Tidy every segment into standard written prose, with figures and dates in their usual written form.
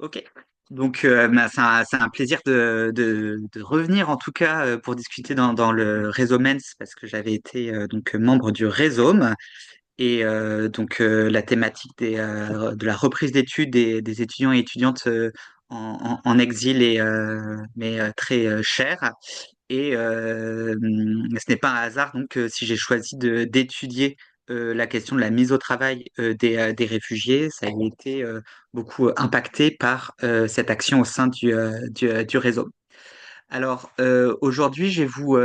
Ok. Donc, c'est un plaisir de revenir en tout cas pour discuter dans le réseau MENS parce que j'avais été donc membre du Rhizome et la thématique de la reprise d'études des étudiants et étudiantes en exil est très chère. Et ce n'est pas un hasard donc si j'ai choisi d'étudier la question de la mise au travail des réfugiés, ça a été beaucoup impacté par cette action au sein du réseau. Alors aujourd'hui, je vais vous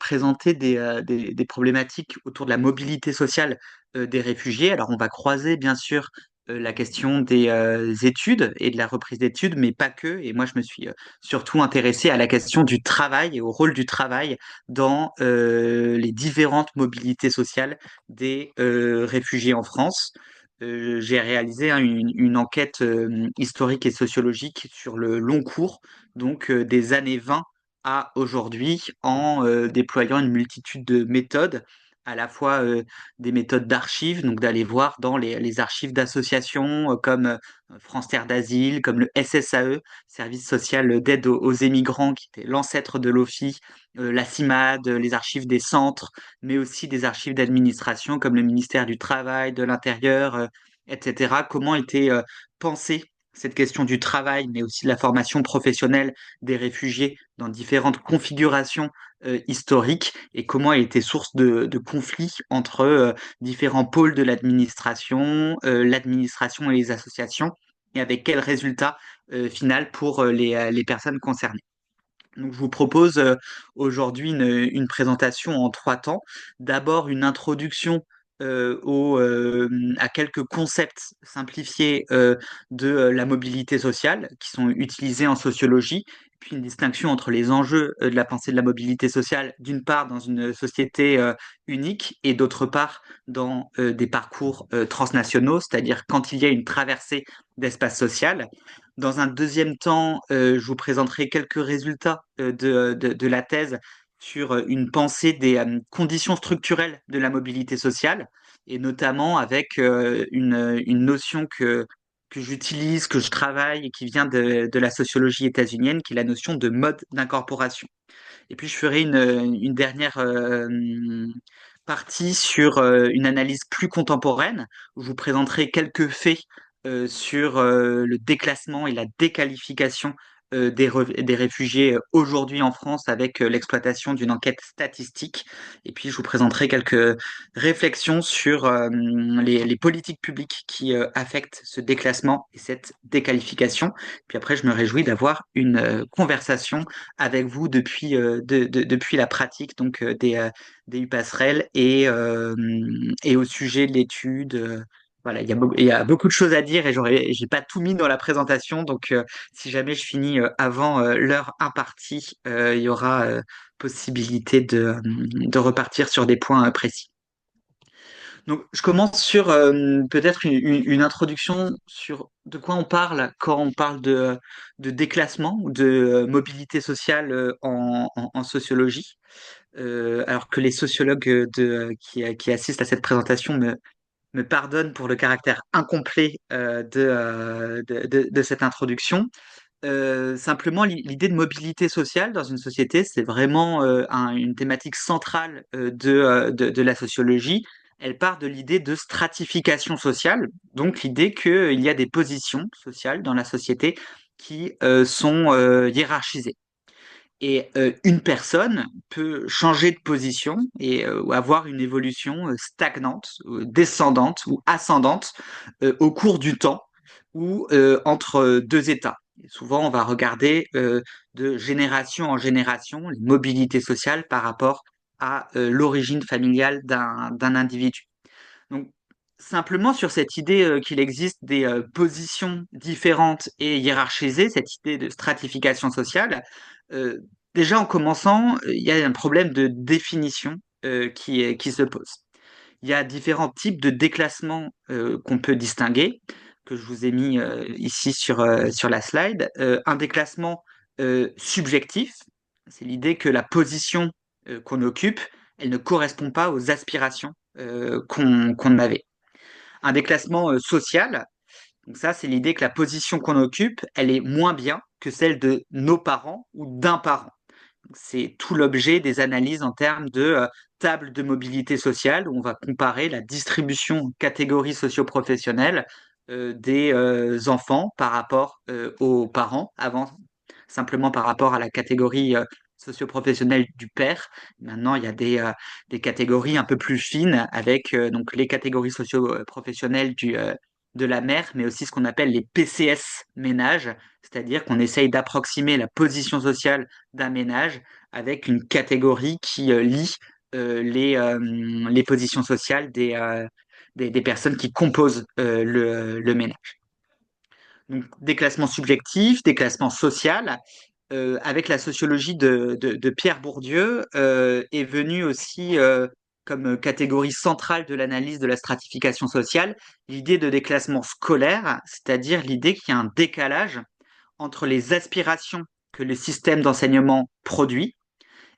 présenter des problématiques autour de la mobilité sociale des réfugiés. Alors on va croiser bien sûr la question des études et de la reprise d'études, mais pas que. Et moi, je me suis surtout intéressé à la question du travail et au rôle du travail dans les différentes mobilités sociales des réfugiés en France. J'ai réalisé une enquête historique et sociologique sur le long cours, donc des années 20 à aujourd'hui, en déployant une multitude de méthodes, à la fois des méthodes d'archives, donc d'aller voir dans les archives d'associations comme France Terre d'Asile, comme le SSAE, Service social d'aide aux émigrants, qui était l'ancêtre de l'OFII, la CIMAD, les archives des centres, mais aussi des archives d'administration comme le ministère du Travail, de l'Intérieur, etc. Comment était pensée cette question du travail, mais aussi de la formation professionnelle des réfugiés dans différentes configurations historiques et comment elle était source de conflits entre différents pôles de l'administration et les associations, et avec quel résultat final pour les personnes concernées. Donc, je vous propose aujourd'hui une présentation en trois temps. D'abord, une introduction à quelques concepts simplifiés de la mobilité sociale qui sont utilisés en sociologie, puis une distinction entre les enjeux de la pensée de la mobilité sociale, d'une part dans une société unique et d'autre part dans des parcours transnationaux, c'est-à-dire quand il y a une traversée d'espace social. Dans un deuxième temps, je vous présenterai quelques résultats de la thèse sur une pensée des conditions structurelles de la mobilité sociale, et notamment avec une notion que j'utilise, que je travaille et qui vient de la sociologie états-unienne, qui est la notion de mode d'incorporation. Et puis je ferai une dernière partie sur une analyse plus contemporaine, où je vous présenterai quelques faits sur le déclassement et la déqualification des réfugiés aujourd'hui en France avec l'exploitation d'une enquête statistique. Et puis je vous présenterai quelques réflexions sur les politiques publiques qui affectent ce déclassement et cette déqualification. Puis après, je me réjouis d'avoir une conversation avec vous depuis la pratique des U-Passerelles et au sujet de l'étude. Voilà, il y a beaucoup de choses à dire et j'ai pas tout mis dans la présentation. Donc, si jamais je finis avant l'heure impartie, il y aura possibilité de repartir sur des points précis. Donc, je commence sur peut-être une introduction sur de quoi on parle quand on parle de déclassement ou de mobilité sociale en sociologie. Alors que les sociologues qui assistent à cette présentation me pardonnent pour le caractère incomplet de cette introduction. Simplement, l'idée de mobilité sociale dans une société, c'est vraiment une thématique centrale de la sociologie. Elle part de l'idée de stratification sociale, donc l'idée qu'il y a des positions sociales dans la société qui sont hiérarchisées. Et une personne peut changer de position et ou avoir une évolution stagnante, descendante ou ascendante au cours du temps ou entre deux états. Et souvent, on va regarder de génération en génération les mobilités sociales par rapport à l'origine familiale d'un individu. Donc, simplement sur cette idée qu'il existe des positions différentes et hiérarchisées, cette idée de stratification sociale, euh, déjà en commençant, il y a un problème de définition qui se pose. Il y a différents types de déclassements qu'on peut distinguer, que je vous ai mis ici sur la slide. Un déclassement subjectif, c'est l'idée que la position qu'on occupe, elle ne correspond pas aux aspirations qu'on avait. Un déclassement social, Donc ça, c'est l'idée que la position qu'on occupe, elle est moins bien que celle de nos parents ou d'un parent. C'est tout l'objet des analyses en termes de table de mobilité sociale, où on va comparer la distribution catégorie socio-professionnelle des enfants par rapport aux parents, avant simplement par rapport à la catégorie socio-professionnelle du père. Maintenant, il y a des catégories un peu plus fines avec donc les catégories socio-professionnelles de la mère, mais aussi ce qu'on appelle les PCS ménages, c'est-à-dire qu'on essaye d'approximer la position sociale d'un ménage avec une catégorie qui lie les positions sociales des personnes qui composent le ménage. Donc, des classements subjectifs, des classements sociaux. Avec la sociologie de Pierre Bourdieu, est venue aussi comme catégorie centrale de l'analyse de la stratification sociale l'idée de déclassement scolaire, c'est-à-dire l'idée qu'il y a un décalage entre les aspirations que le système d'enseignement produit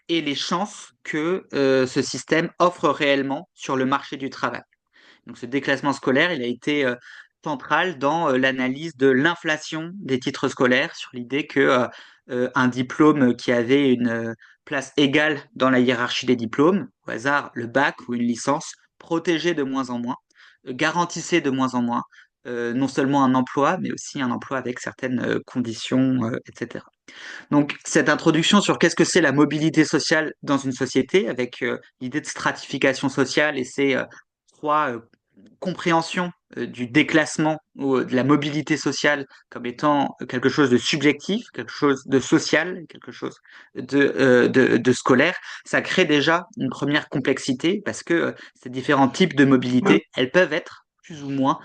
et les chances que ce système offre réellement sur le marché du travail. Donc ce déclassement scolaire, il a été central dans l'analyse de l'inflation des titres scolaires, sur l'idée que un diplôme qui avait une place égale dans la hiérarchie des diplômes, au hasard le bac ou une licence, protégeait de moins en moins, garantissait de moins en moins non seulement un emploi, mais aussi un emploi avec certaines conditions, etc. Donc, cette introduction sur qu'est-ce que c'est la mobilité sociale dans une société, avec l'idée de stratification sociale et ces trois compréhensions du déclassement ou de la mobilité sociale comme étant quelque chose de subjectif, quelque chose de social, quelque chose de scolaire, ça crée déjà une première complexité parce que ces différents types de mobilité, elles peuvent être plus ou moins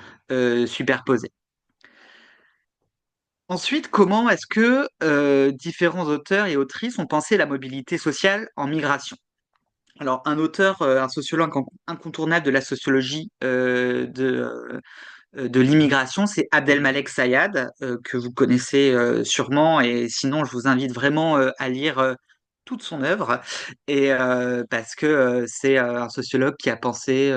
superposées. Ensuite, comment est-ce que différents auteurs et autrices ont pensé la mobilité sociale en migration? Alors, un auteur, un sociologue incontournable de la sociologie de l'immigration, c'est Abdelmalek Sayad, que vous connaissez sûrement, et sinon, je vous invite vraiment à lire toute son œuvre, et parce que c'est un sociologue qui a pensé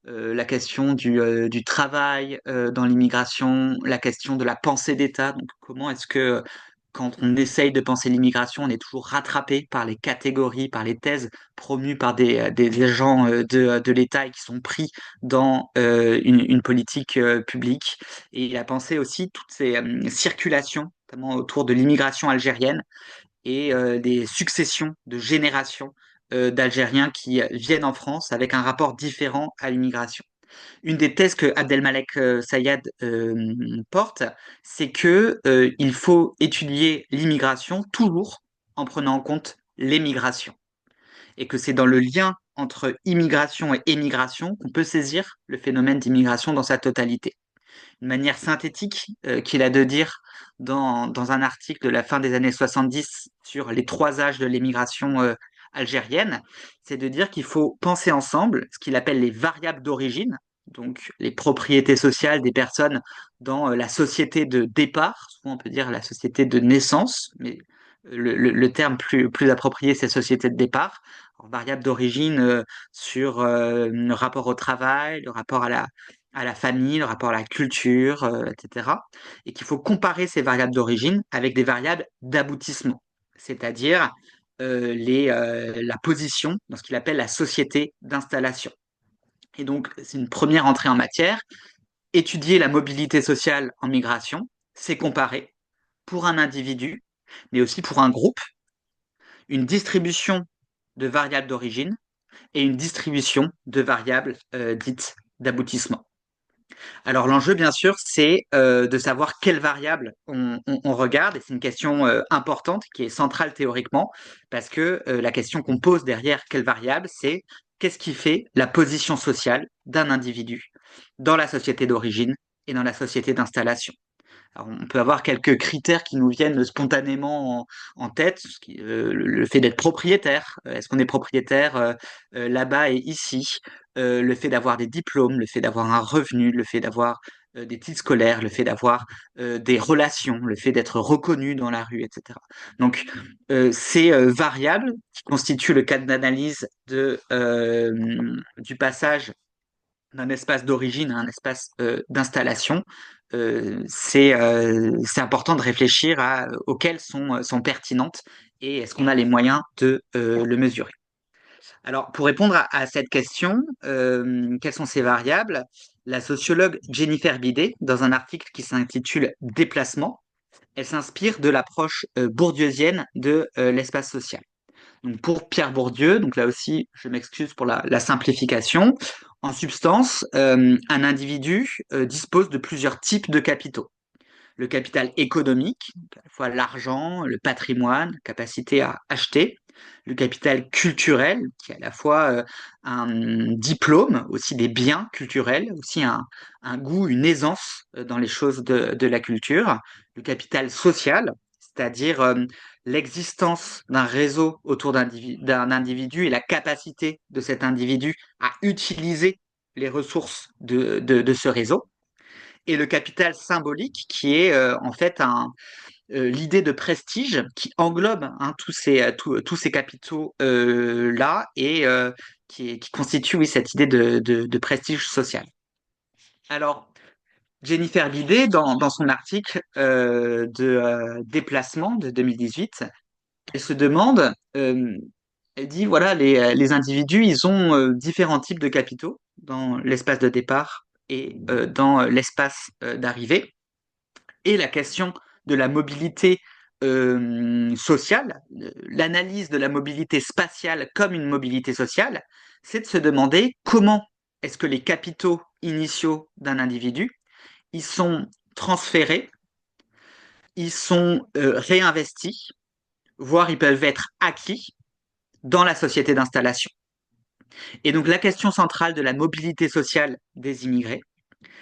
la question du travail dans l'immigration, la question de la pensée d'État, donc comment est-ce que quand on essaye de penser l'immigration, on est toujours rattrapé par les catégories, par les thèses promues par des agents de l'État et qui sont pris dans une politique publique. Et il a pensé aussi toutes ces circulations, notamment autour de l'immigration algérienne et des successions de générations d'Algériens qui viennent en France avec un rapport différent à l'immigration. Une des thèses que Abdelmalek Sayad porte, c'est que il faut étudier l'immigration toujours en prenant en compte l'émigration et que c'est dans le lien entre immigration et émigration qu'on peut saisir le phénomène d'immigration dans sa totalité. Une manière synthétique qu'il a de dire dans un article de la fin des années 70 sur les trois âges de l'émigration algérienne, c'est de dire qu'il faut penser ensemble ce qu'il appelle les variables d'origine, donc les propriétés sociales des personnes dans la société de départ, souvent on peut dire la société de naissance, mais le terme plus approprié, c'est société de départ. Alors, variable d'origine sur le rapport au travail, le rapport à la famille, le rapport à la culture, etc. Et qu'il faut comparer ces variables d'origine avec des variables d'aboutissement, c'est-à-dire la position dans ce qu'il appelle la société d'installation. Et donc, c'est une première entrée en matière. Étudier la mobilité sociale en migration, c'est comparer pour un individu, mais aussi pour un groupe, une distribution de variables d'origine et une distribution de variables dites d'aboutissement. Alors l'enjeu, bien sûr, c'est de savoir quelles variables on regarde, et c'est une question importante qui est centrale théoriquement, parce que la question qu'on pose derrière quelles variables, c'est qu'est-ce qui fait la position sociale d'un individu dans la société d'origine et dans la société d'installation. Alors, on peut avoir quelques critères qui nous viennent spontanément en tête, le fait d'être propriétaire. Est-ce qu'on est propriétaire là-bas et ici? Le fait d'avoir des diplômes, le fait d'avoir un revenu, le fait d'avoir des titres scolaires, le fait d'avoir des relations, le fait d'être reconnu dans la rue, etc. Donc, ces variables qui constituent le cadre d'analyse du passage d'un espace d'origine à un espace d'installation, c'est important de réfléchir auxquelles sont pertinentes et est-ce qu'on a les moyens de le mesurer. Alors, pour répondre à cette question, quelles sont ces variables? La sociologue Jennifer Bidet, dans un article qui s'intitule Déplacement, elle s'inspire de l'approche bourdieusienne de l'espace social. Donc pour Pierre Bourdieu, donc là aussi, je m'excuse pour la simplification, en substance, un individu dispose de plusieurs types de capitaux. Le capital économique, donc à la fois l'argent, le patrimoine, la capacité à acheter. Le capital culturel, qui est à la fois un diplôme, aussi des biens culturels, aussi un goût, une aisance dans les choses de la culture. Le capital social, c'est-à-dire l'existence d'un réseau autour d'un individu et la capacité de cet individu à utiliser les ressources de ce réseau. Et le capital symbolique, qui est en fait l'idée de prestige qui englobe hein, tous ces capitaux là et qui constitue oui, cette idée de prestige social. Alors, Jennifer Bidet, dans son article de Déplacement de 2018, elle se demande, elle dit, voilà, les individus, ils ont différents types de capitaux dans l'espace de départ et dans l'espace d'arrivée. Et la question de la mobilité sociale, l'analyse de la mobilité spatiale comme une mobilité sociale, c'est de se demander comment est-ce que les capitaux initiaux d'un individu, ils sont transférés, ils sont réinvestis, voire ils peuvent être acquis dans la société d'installation. Et donc la question centrale de la mobilité sociale des immigrés,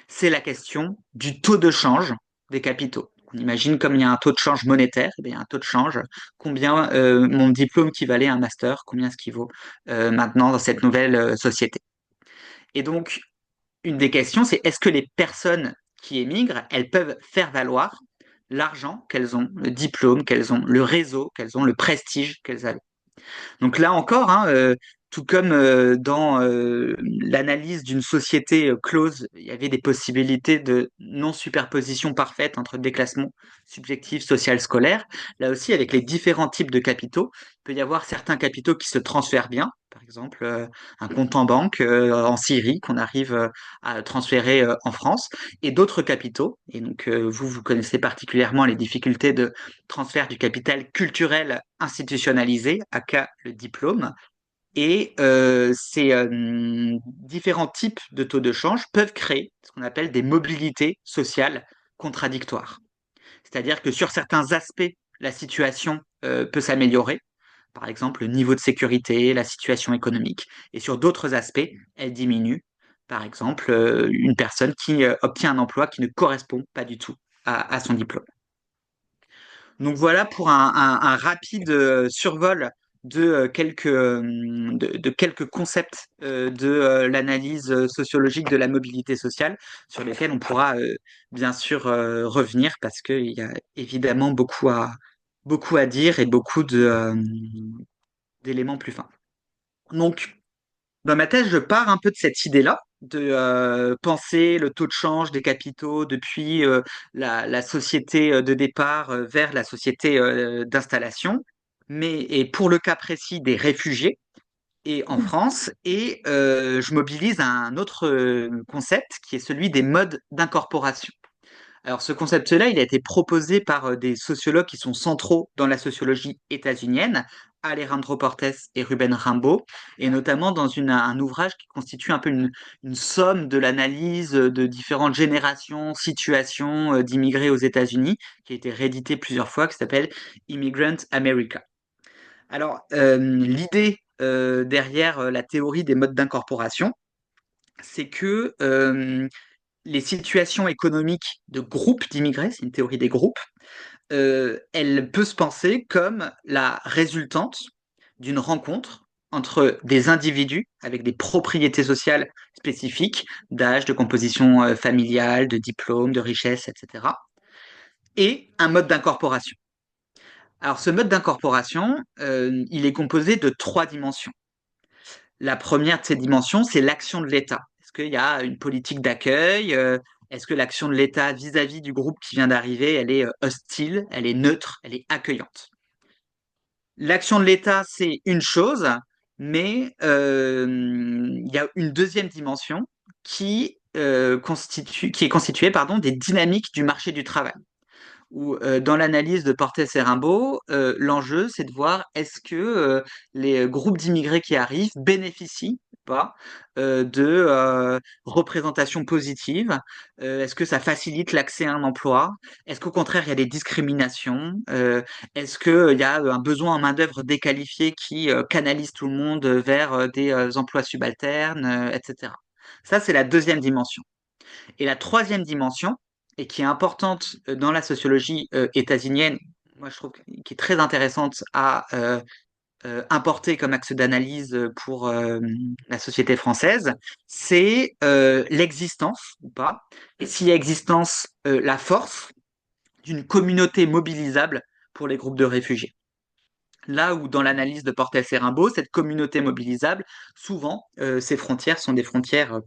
c'est la question du taux de change des capitaux. On imagine comme il y a un taux de change monétaire, il y a un taux de change, combien mon diplôme qui valait un master, combien est-ce qu'il vaut maintenant dans cette nouvelle société. Et donc, une des questions, c'est est-ce que les personnes qui émigrent, elles peuvent faire valoir l'argent qu'elles ont, le diplôme qu'elles ont, le réseau qu'elles ont, le prestige qu'elles avaient. Donc là encore, hein, tout comme dans l'analyse d'une société close, il y avait des possibilités de non-superposition parfaite entre déclassement subjectif, social, scolaire. Là aussi, avec les différents types de capitaux, il peut y avoir certains capitaux qui se transfèrent bien. Par exemple, un compte en banque en Syrie qu'on arrive à transférer en France, et d'autres capitaux. Et donc, vous connaissez particulièrement les difficultés de transfert du capital culturel institutionnalisé, aka le diplôme. Et ces différents types de taux de change peuvent créer ce qu'on appelle des mobilités sociales contradictoires. C'est-à-dire que sur certains aspects, la situation peut s'améliorer, par exemple le niveau de sécurité, la situation économique, et sur d'autres aspects, elle diminue. Par exemple, une personne qui obtient un emploi qui ne correspond pas du tout à son diplôme. Donc voilà pour un rapide survol de quelques concepts de l'analyse sociologique de la mobilité sociale sur lesquels on pourra bien sûr revenir parce qu'il y a évidemment beaucoup à dire et beaucoup d'éléments plus fins. Donc, dans ma thèse, je pars un peu de cette idée-là, de penser le taux de change des capitaux depuis la société de départ vers la société d'installation, et pour le cas précis des réfugiés et en France, et je mobilise un autre concept qui est celui des modes d'incorporation. Alors, ce concept-là, il a été proposé par des sociologues qui sont centraux dans la sociologie états-unienne, Alejandro Portes et Ruben Rimbaud, et notamment dans un ouvrage qui constitue un peu une somme de l'analyse de différentes générations, situations d'immigrés aux États-Unis, qui a été réédité plusieurs fois, qui s'appelle Immigrant America. Alors, l'idée derrière la théorie des modes d'incorporation, c'est que les situations économiques de groupes d'immigrés, c'est une théorie des groupes, elle peut se penser comme la résultante d'une rencontre entre des individus avec des propriétés sociales spécifiques, d'âge, de composition familiale, de diplôme, de richesse, etc., et un mode d'incorporation. Alors ce mode d'incorporation, il est composé de trois dimensions. La première de ces dimensions, c'est l'action de l'État. qu'il y a une politique d'accueil? Est-ce que l'action de l'État vis-à-vis du groupe qui vient d'arriver, elle est hostile, elle est neutre, elle est accueillante? L'action de l'État, c'est une chose, mais il y a une deuxième dimension qui est constituée, pardon, des dynamiques du marché du travail où dans l'analyse de Portes et Rimbaud, l'enjeu c'est de voir est-ce que les groupes d'immigrés qui arrivent bénéficient ou pas de représentations positives, est-ce que ça facilite l'accès à un emploi, est-ce qu'au contraire il y a des discriminations, est-ce qu'il y a un besoin en main-d'œuvre déqualifiée qui canalise tout le monde vers des emplois subalternes, etc. Ça, c'est la deuxième dimension. Et la troisième dimension, et qui est importante dans la sociologie états-unienne, moi je trouve qui est très intéressante à importer comme axe d'analyse pour la société française, c'est l'existence ou pas, et s'il y a existence, la force d'une communauté mobilisable pour les groupes de réfugiés. Là où dans l'analyse de Portes et Rimbaud, cette communauté mobilisable, souvent, ces frontières sont des frontières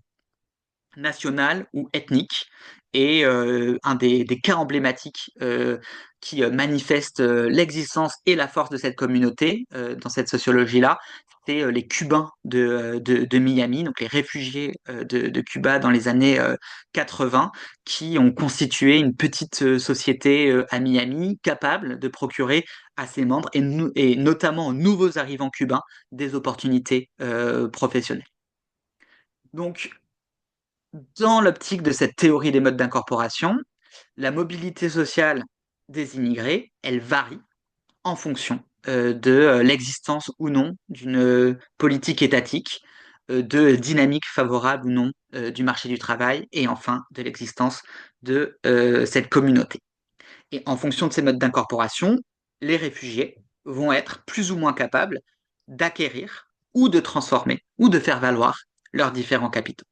nationale ou ethnique. Et un des cas emblématiques qui manifeste l'existence et la force de cette communauté dans cette sociologie-là, c'est les Cubains de Miami, donc les réfugiés de Cuba dans les années 80, qui ont constitué une petite société à Miami capable de procurer à ses membres, et notamment aux nouveaux arrivants cubains, des opportunités professionnelles. Donc, dans l'optique de cette théorie des modes d'incorporation, la mobilité sociale des immigrés, elle varie en fonction de l'existence ou non d'une politique étatique, de dynamique favorable ou non du marché du travail, et enfin de l'existence de cette communauté. Et en fonction de ces modes d'incorporation, les réfugiés vont être plus ou moins capables d'acquérir ou de transformer ou de faire valoir leurs différents capitaux.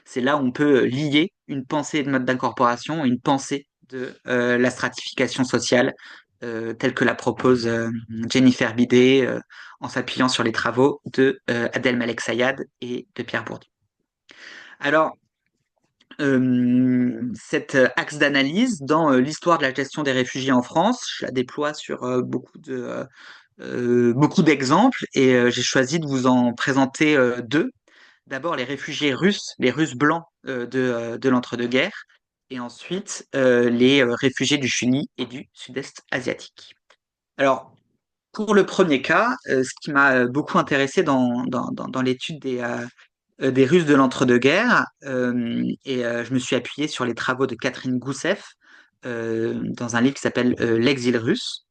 C'est là où on peut lier une pensée de mode d'incorporation et une pensée de la stratification sociale telle que la propose Jennifer Bidet en s'appuyant sur les travaux de Adel Malek Sayad et de Pierre Bourdieu. Alors, cet axe d'analyse dans l'histoire de la gestion des réfugiés en France, je la déploie sur beaucoup d'exemples, et j'ai choisi de vous en présenter deux. D'abord les réfugiés russes, les Russes blancs de l'entre-deux-guerres, et ensuite les réfugiés du Chili et du Sud-Est asiatique. Alors, pour le premier cas, ce qui m'a beaucoup intéressé dans l'étude des Russes de l'entre-deux-guerres, et je me suis appuyé sur les travaux de Catherine Goussef dans un livre qui s'appelle L'exil russe,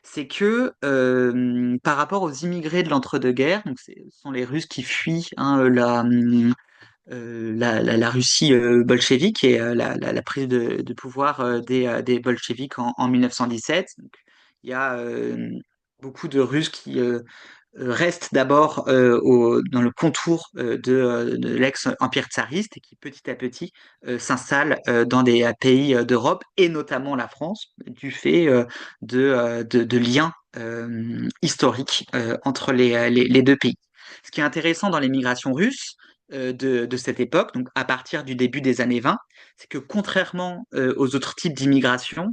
c'est que par rapport aux immigrés de l'entre-deux-guerres, donc ce sont les Russes qui fuient la Russie bolchevique et la prise de pouvoir des bolcheviks en 1917. Donc, il y a beaucoup de Russes qui restent d'abord dans le contour de l'ex-empire tsariste et qui petit à petit s'installent dans des pays d'Europe et notamment la France du fait de liens historiques entre les deux pays. Ce qui est intéressant dans les migrations russes de cette époque, donc à partir du début des années 20, c'est que contrairement aux autres types d'immigration,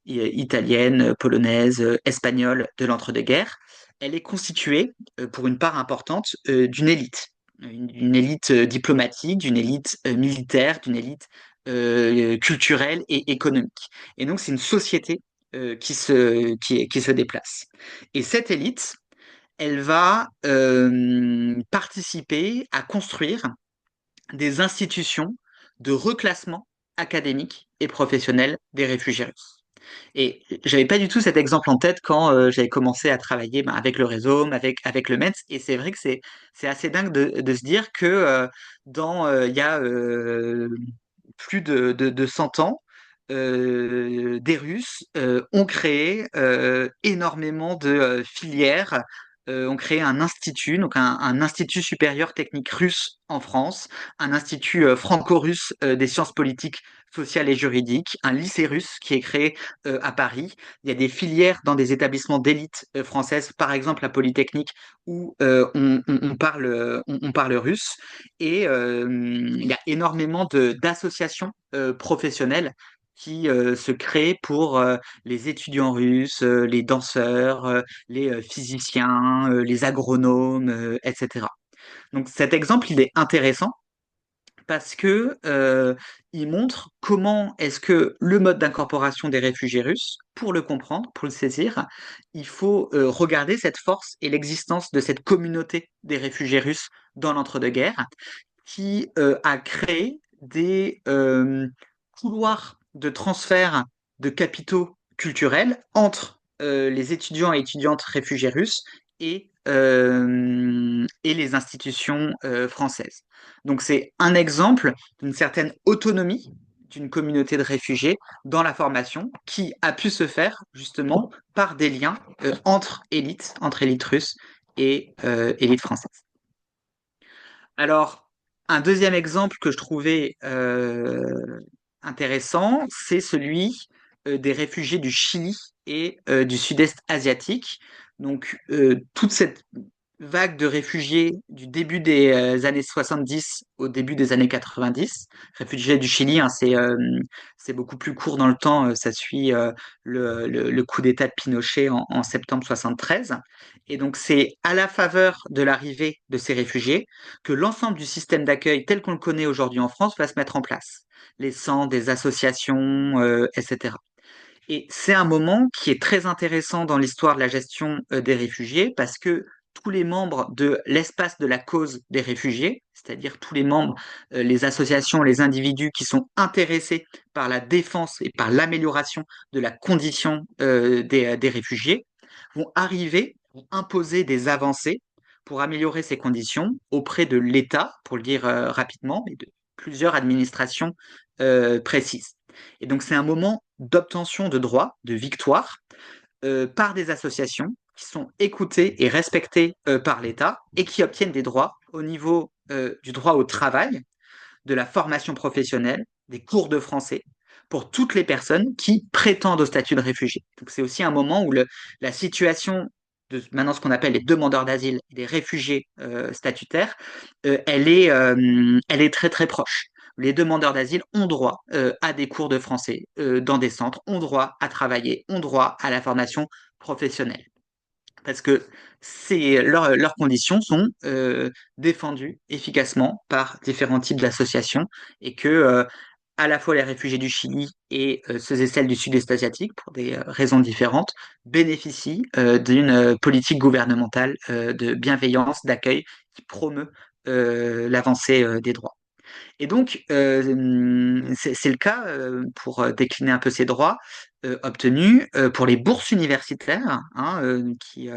italienne, polonaise, espagnole de l'entre-deux-guerres, elle est constituée, pour une part importante, d'une élite. Une élite diplomatique, d'une élite militaire, d'une élite culturelle et économique. Et donc, c'est une société qui se déplace. Et cette élite, elle va participer à construire des institutions de reclassement académique et professionnel des réfugiés russes. Et j'avais pas du tout cet exemple en tête quand j'avais commencé à travailler avec le réseau, avec le MENS. Et c'est vrai que c'est assez dingue de se dire que il y a plus de 100 ans, des Russes ont créé énormément de filières ont créé un institut, donc un institut supérieur technique russe en France, un institut franco-russe des sciences politiques, sociales et juridiques, un lycée russe qui est créé à Paris. Il y a des filières dans des établissements d'élite françaises, par exemple la Polytechnique, où on parle russe. Et il y a énormément d'associations professionnelles qui se créent pour les étudiants russes, les danseurs, les physiciens, les agronomes, etc. Donc cet exemple, il est intéressant parce que il montre comment est-ce que le mode d'incorporation des réfugiés russes, pour le comprendre, pour le saisir, il faut regarder cette force et l'existence de cette communauté des réfugiés russes dans l'entre-deux-guerres, qui a créé des couloirs de transfert de capitaux culturels entre les étudiants et étudiantes réfugiés russes et les institutions françaises. Donc c'est un exemple d'une certaine autonomie d'une communauté de réfugiés dans la formation qui a pu se faire justement par des liens entre élites russes et élites françaises. Alors, un deuxième exemple que je trouvais intéressant, c'est celui des réfugiés du Chili et du sud-est asiatique. Donc, toute cette vague de réfugiés du début des années 70 au début des années 90. Réfugiés du Chili, hein, c'est beaucoup plus court dans le temps. Ça suit le coup d'État de Pinochet en septembre 73. Et donc, c'est à la faveur de l'arrivée de ces réfugiés que l'ensemble du système d'accueil tel qu'on le connaît aujourd'hui en France va se mettre en place. Les centres, des associations, etc. Et c'est un moment qui est très intéressant dans l'histoire de la gestion des réfugiés parce que tous les membres de l'espace de la cause des réfugiés, c'est-à-dire tous les membres, les associations, les individus qui sont intéressés par la défense et par l'amélioration de la condition des réfugiés, vont arriver, vont imposer des avancées pour améliorer ces conditions auprès de l'État, pour le dire rapidement, et de plusieurs administrations précises. Et donc c'est un moment d'obtention de droits, de victoire, par des associations qui sont écoutées et respectées par l'État et qui obtiennent des droits au niveau du droit au travail, de la formation professionnelle, des cours de français pour toutes les personnes qui prétendent au statut de réfugié. Donc c'est aussi un moment où la situation de maintenant ce qu'on appelle les demandeurs d'asile, des réfugiés statutaires, elle est très très proche. Les demandeurs d'asile ont droit à des cours de français dans des centres, ont droit à travailler, ont droit à la formation professionnelle parce que leurs conditions sont défendues efficacement par différents types d'associations et que à la fois les réfugiés du Chili et ceux et celles du sud-est asiatique, pour des raisons différentes, bénéficient d'une politique gouvernementale de bienveillance, d'accueil qui promeut l'avancée des droits. Et donc, c'est le cas, pour décliner un peu ces droits obtenus, pour les bourses universitaires, hein, qui,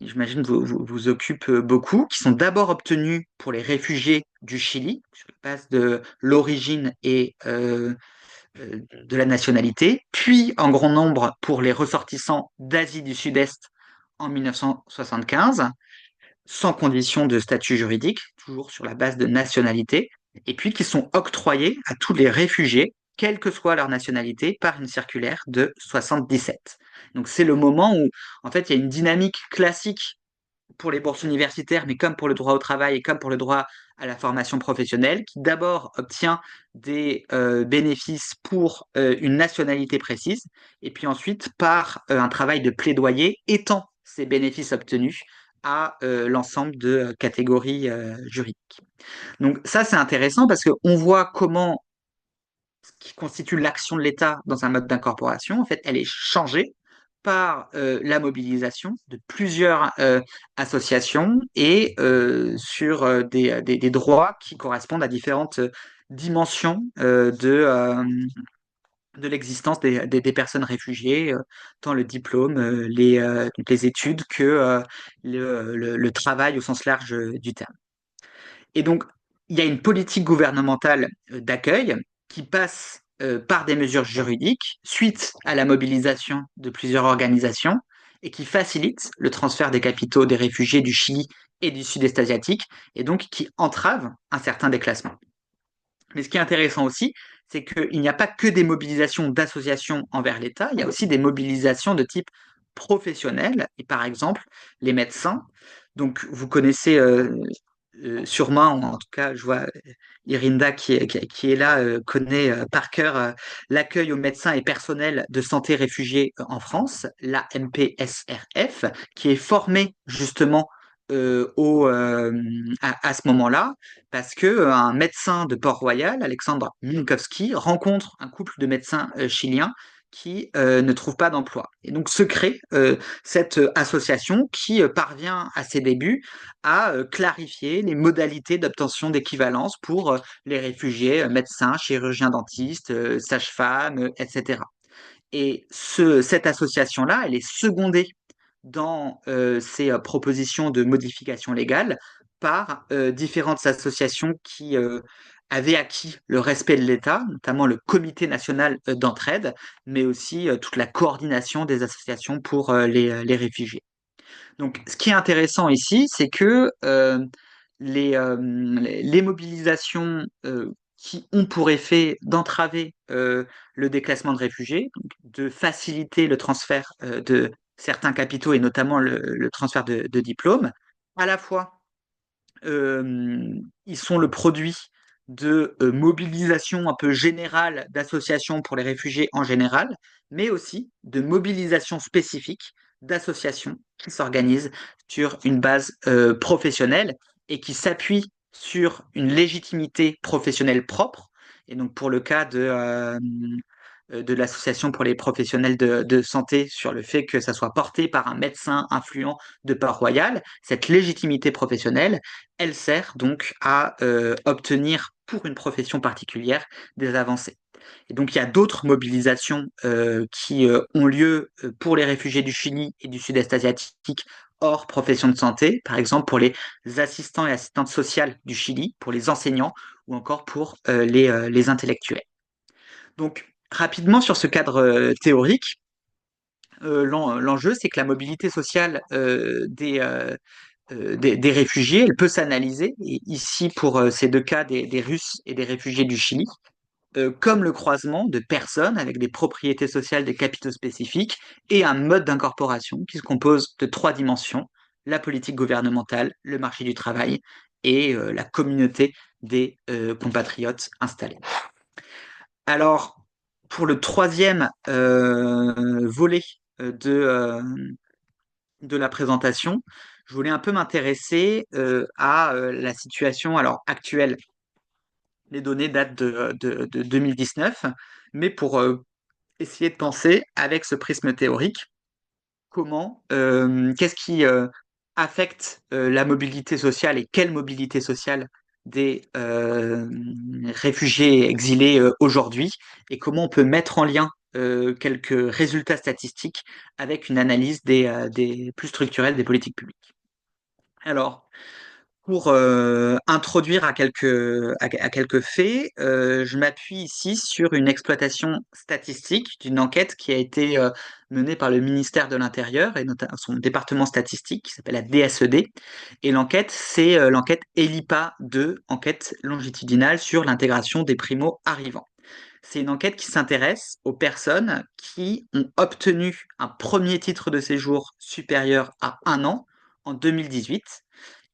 j'imagine, vous occupent beaucoup, qui sont d'abord obtenues pour les réfugiés du Chili, sur la base de l'origine et de la nationalité, puis en grand nombre pour les ressortissants d'Asie du Sud-Est en 1975 sans condition de statut juridique, toujours sur la base de nationalité, et puis qui sont octroyés à tous les réfugiés, quelle que soit leur nationalité, par une circulaire de 77. Donc c'est le moment où, en fait, il y a une dynamique classique pour les bourses universitaires, mais comme pour le droit au travail et comme pour le droit à la formation professionnelle, qui d'abord obtient des bénéfices pour une nationalité précise, et puis ensuite, par un travail de plaidoyer, étend ces bénéfices obtenus à l'ensemble de catégories juridiques. Donc ça, c'est intéressant parce qu'on voit comment ce qui constitue l'action de l'État dans un mode d'incorporation, en fait, elle est changée par la mobilisation de plusieurs associations et sur des droits qui correspondent à différentes dimensions de l'existence des personnes réfugiées, tant le diplôme, les études que le travail au sens large du terme. Et donc, il y a une politique gouvernementale d'accueil qui passe par des mesures juridiques suite à la mobilisation de plusieurs organisations et qui facilite le transfert des capitaux des réfugiés du Chili et du sud-est asiatique, et donc qui entrave un certain déclassement. Mais ce qui est intéressant aussi, c'est qu'il n'y a pas que des mobilisations d'associations envers l'État, il y a aussi des mobilisations de type professionnel, et par exemple les médecins. Donc vous connaissez sûrement, ou en tout cas je vois Irinda qui est là, connaît par cœur l'accueil aux médecins et personnels de santé réfugiés en France, la MPSRF, qui est formée justement à ce moment-là parce que un médecin de Port-Royal, Alexandre Minkowski, rencontre un couple de médecins chiliens qui ne trouvent pas d'emploi. Et donc se crée cette association qui parvient à ses débuts à clarifier les modalités d'obtention d'équivalence pour les réfugiés, médecins, chirurgiens dentistes, sages-femmes, etc. Et cette association-là, elle est secondée dans ces propositions de modification légale par différentes associations qui avaient acquis le respect de l'État, notamment le Comité national d'entraide, mais aussi toute la coordination des associations pour les réfugiés. Donc, ce qui est intéressant ici, c'est que les mobilisations qui ont pour effet d'entraver le déclassement de réfugiés, donc de faciliter le transfert de certains capitaux et notamment le transfert de diplômes, à la fois ils sont le produit de mobilisation un peu générale d'associations pour les réfugiés en général, mais aussi de mobilisation spécifique d'associations qui s'organisent sur une base professionnelle et qui s'appuient sur une légitimité professionnelle propre. Et donc pour le cas de l'Association pour les professionnels de santé sur le fait que ça soit porté par un médecin influent de Port-Royal, cette légitimité professionnelle, elle sert donc à obtenir pour une profession particulière des avancées. Et donc il y a d'autres mobilisations qui ont lieu pour les réfugiés du Chili et du Sud-Est asiatique hors profession de santé, par exemple pour les assistants et assistantes sociales du Chili, pour les enseignants ou encore pour les intellectuels. Donc rapidement sur ce cadre théorique, l'enjeu c'est que la mobilité sociale des réfugiés, elle peut s'analyser, et ici pour ces deux cas des Russes et des réfugiés du Chili, comme le croisement de personnes avec des propriétés sociales, des capitaux spécifiques et un mode d'incorporation qui se compose de trois dimensions, la politique gouvernementale, le marché du travail et la communauté des compatriotes installés. Alors, pour le troisième volet de la présentation, je voulais un peu m'intéresser à la situation alors actuelle. Les données datent de 2019, mais pour essayer de penser avec ce prisme théorique, qu'est-ce qui affecte la mobilité sociale et quelle mobilité sociale des réfugiés exilés aujourd'hui et comment on peut mettre en lien quelques résultats statistiques avec une analyse des plus structurelle des politiques publiques. Alors, pour introduire à quelques faits, je m'appuie ici sur une exploitation statistique d'une enquête qui a été menée par le ministère de l'Intérieur et notamment son département statistique qui s'appelle la DSED. Et l'enquête, c'est l'enquête ELIPA 2, enquête longitudinale sur l'intégration des primo-arrivants. C'est une enquête qui s'intéresse aux personnes qui ont obtenu un premier titre de séjour supérieur à 1 an en 2018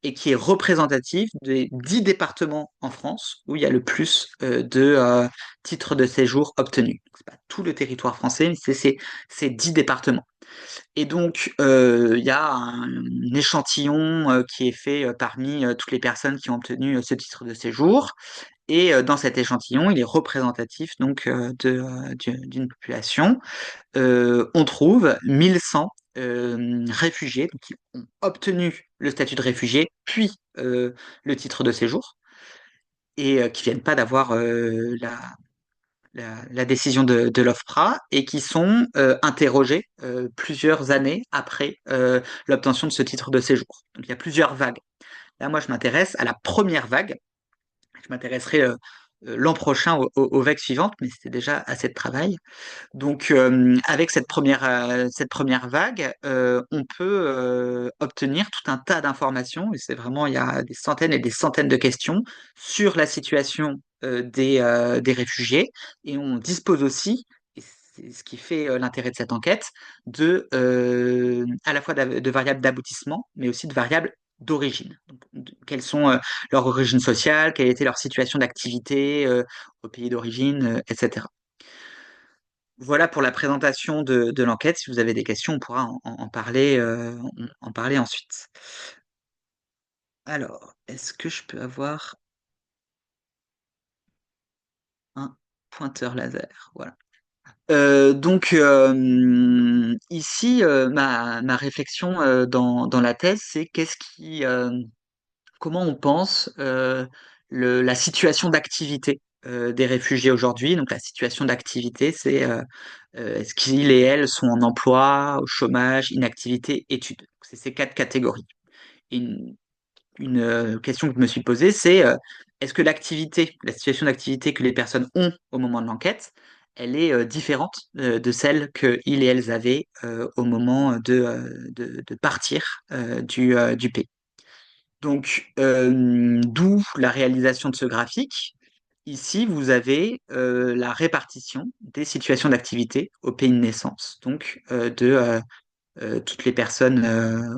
et qui est représentative des 10 départements en France où il y a le plus de titres de séjour obtenus. Ce n'est pas tout le territoire français, mais c'est ces 10 départements. Et donc, il y a un échantillon qui est fait parmi toutes les personnes qui ont obtenu ce titre de séjour. Et dans cet échantillon, il est représentatif donc d'une population. On trouve 1100 réfugiés donc, qui ont obtenu le statut de réfugié, puis le titre de séjour, et qui viennent pas d'avoir la décision de l'OFPRA, et qui sont interrogés plusieurs années après l'obtention de ce titre de séjour. Donc il y a plusieurs vagues. Là, moi, je m'intéresse à la première vague. Je m'intéresserai l'an prochain aux vagues suivantes, mais c'était déjà assez de travail. Donc, avec cette première vague, on peut obtenir tout un tas d'informations, et c'est vraiment, il y a des centaines et des centaines de questions sur la situation des réfugiés, et on dispose aussi, et c'est ce qui fait l'intérêt de cette enquête, à la fois de variables d'aboutissement, mais aussi de variables d'origine. Donc, quelles sont leurs origines sociales, quelle était leur situation d'activité au pays d'origine, etc. Voilà pour la présentation de l'enquête. Si vous avez des questions, on pourra en parler, en parler ensuite. Alors, est-ce que je peux avoir un pointeur laser? Voilà. Donc, ici, ma réflexion dans la thèse, c'est comment on pense la situation d'activité des réfugiés aujourd'hui. Donc, la situation d'activité, c'est est-ce qu'ils et elles sont en emploi, au chômage, inactivité, études. C'est ces quatre catégories. Et une question que je me suis posée, c'est est-ce que la situation d'activité que les personnes ont au moment de l'enquête, elle est différente de celle que ils et elles avaient au moment de partir du pays. Donc, d'où la réalisation de ce graphique. Ici, vous avez la répartition des situations d'activité au pays de naissance, donc toutes les personnes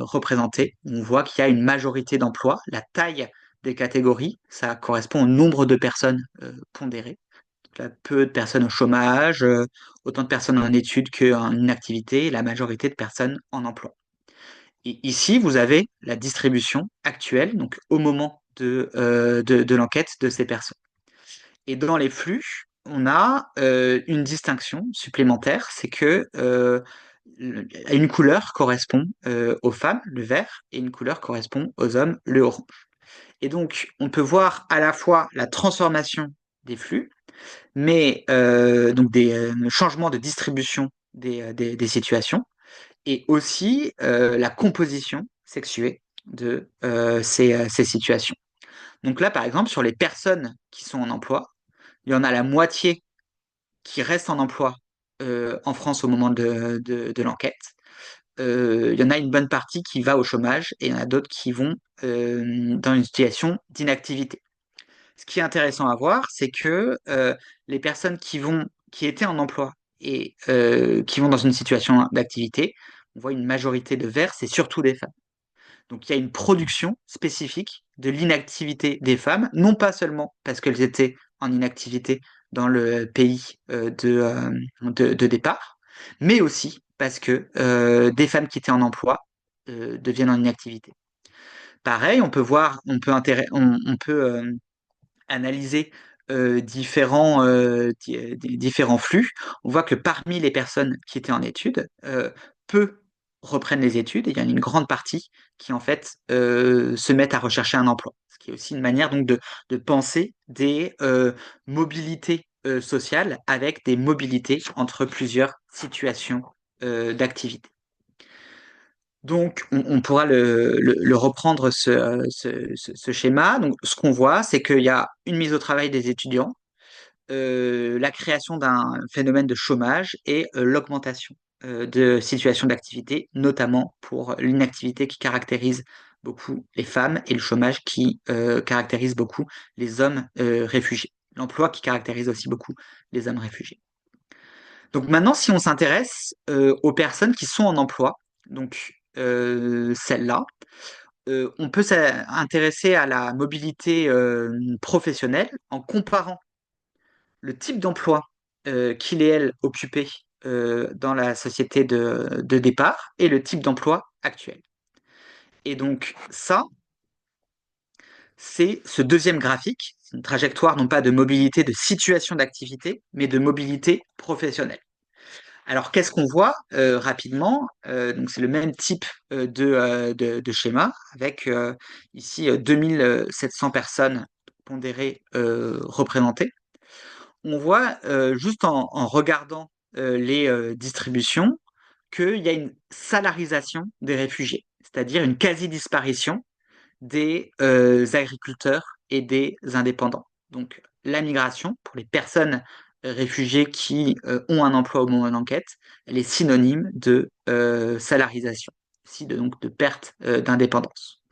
représentées. On voit qu'il y a une majorité d'emplois. La taille des catégories, ça correspond au nombre de personnes pondérées. Donc là, peu de personnes au chômage, autant de personnes en études qu'en inactivité, et la majorité de personnes en emploi. Et ici, vous avez la distribution actuelle, donc au moment de l'enquête de ces personnes. Et dans les flux, on a une distinction supplémentaire, c'est que une couleur correspond aux femmes, le vert, et une couleur correspond aux hommes, le orange. Et donc, on peut voir à la fois la transformation des flux, mais donc des changements de distribution des situations, et aussi la composition sexuée de ces situations. Donc là, par exemple, sur les personnes qui sont en emploi, il y en a la moitié qui restent en emploi en France au moment de l'enquête. Il y en a une bonne partie qui va au chômage et il y en a d'autres qui vont dans une situation d'inactivité. Ce qui est intéressant à voir, c'est que les personnes qui étaient en emploi et qui vont dans une situation d'activité, on voit une majorité de verts, c'est surtout des femmes. Donc il y a une production spécifique de l'inactivité des femmes, non pas seulement parce qu'elles étaient en inactivité dans le pays de départ, mais aussi parce que des femmes qui étaient en emploi deviennent en inactivité. Pareil, on peut analyser différents flux. On voit que parmi les personnes qui étaient en études, peu reprennent les études et il y en a une grande partie qui en fait se mettent à rechercher un emploi. Ce qui est aussi une manière donc de penser des mobilités sociales avec des mobilités entre plusieurs situations d'activité. Donc, on pourra le reprendre ce schéma. Donc, ce qu'on voit, c'est qu'il y a une mise au travail des étudiants, la création d'un phénomène de chômage et l'augmentation de situations d'activité, notamment pour l'inactivité qui caractérise beaucoup les femmes et le chômage qui caractérise beaucoup les hommes réfugiés. L'emploi qui caractérise aussi beaucoup les hommes réfugiés. Donc maintenant, si on s'intéresse aux personnes qui sont en emploi, donc celles-là, on peut s'intéresser à la mobilité professionnelle en comparant le type d'emploi qu'il et elle occupaient dans la société de départ et le type d'emploi actuel. Et donc ça, c'est ce deuxième graphique, une trajectoire non pas de mobilité de situation d'activité, mais de mobilité professionnelle. Alors, qu'est-ce qu'on voit rapidement? Donc, c'est le même type de schéma avec ici 2700 personnes pondérées représentées. On voit juste en regardant les distributions qu'il y a une salarisation des réfugiés, c'est-à-dire une quasi-disparition des agriculteurs et des indépendants. Donc, la migration, pour les personnes réfugiées qui ont un emploi au moment de l'enquête, elle est synonyme de salarisation, aussi donc de perte d'indépendance.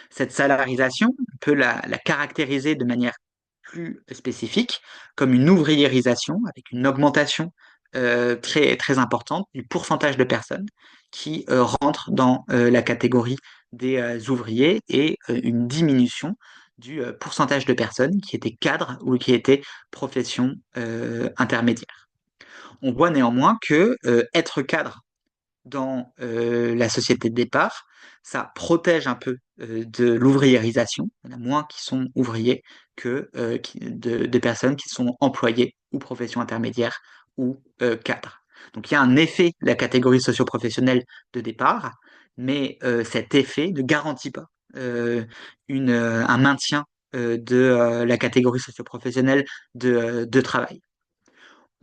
Cette salarisation, on peut la caractériser de manière plus spécifique comme une ouvriérisation avec une augmentation très, très importante du pourcentage de personnes qui rentrent dans la catégorie des ouvriers et une diminution du pourcentage de personnes qui étaient cadres ou qui étaient professions intermédiaires. On voit néanmoins que être cadre dans la société de départ, ça protège un peu de l'ouvriérisation. Il y en a moins qui sont ouvriers que de personnes qui sont employées ou professions intermédiaires ou cadres. Donc il y a un effet de la catégorie socio-professionnelle de départ, mais cet effet ne garantit pas un maintien de la catégorie socio-professionnelle de travail.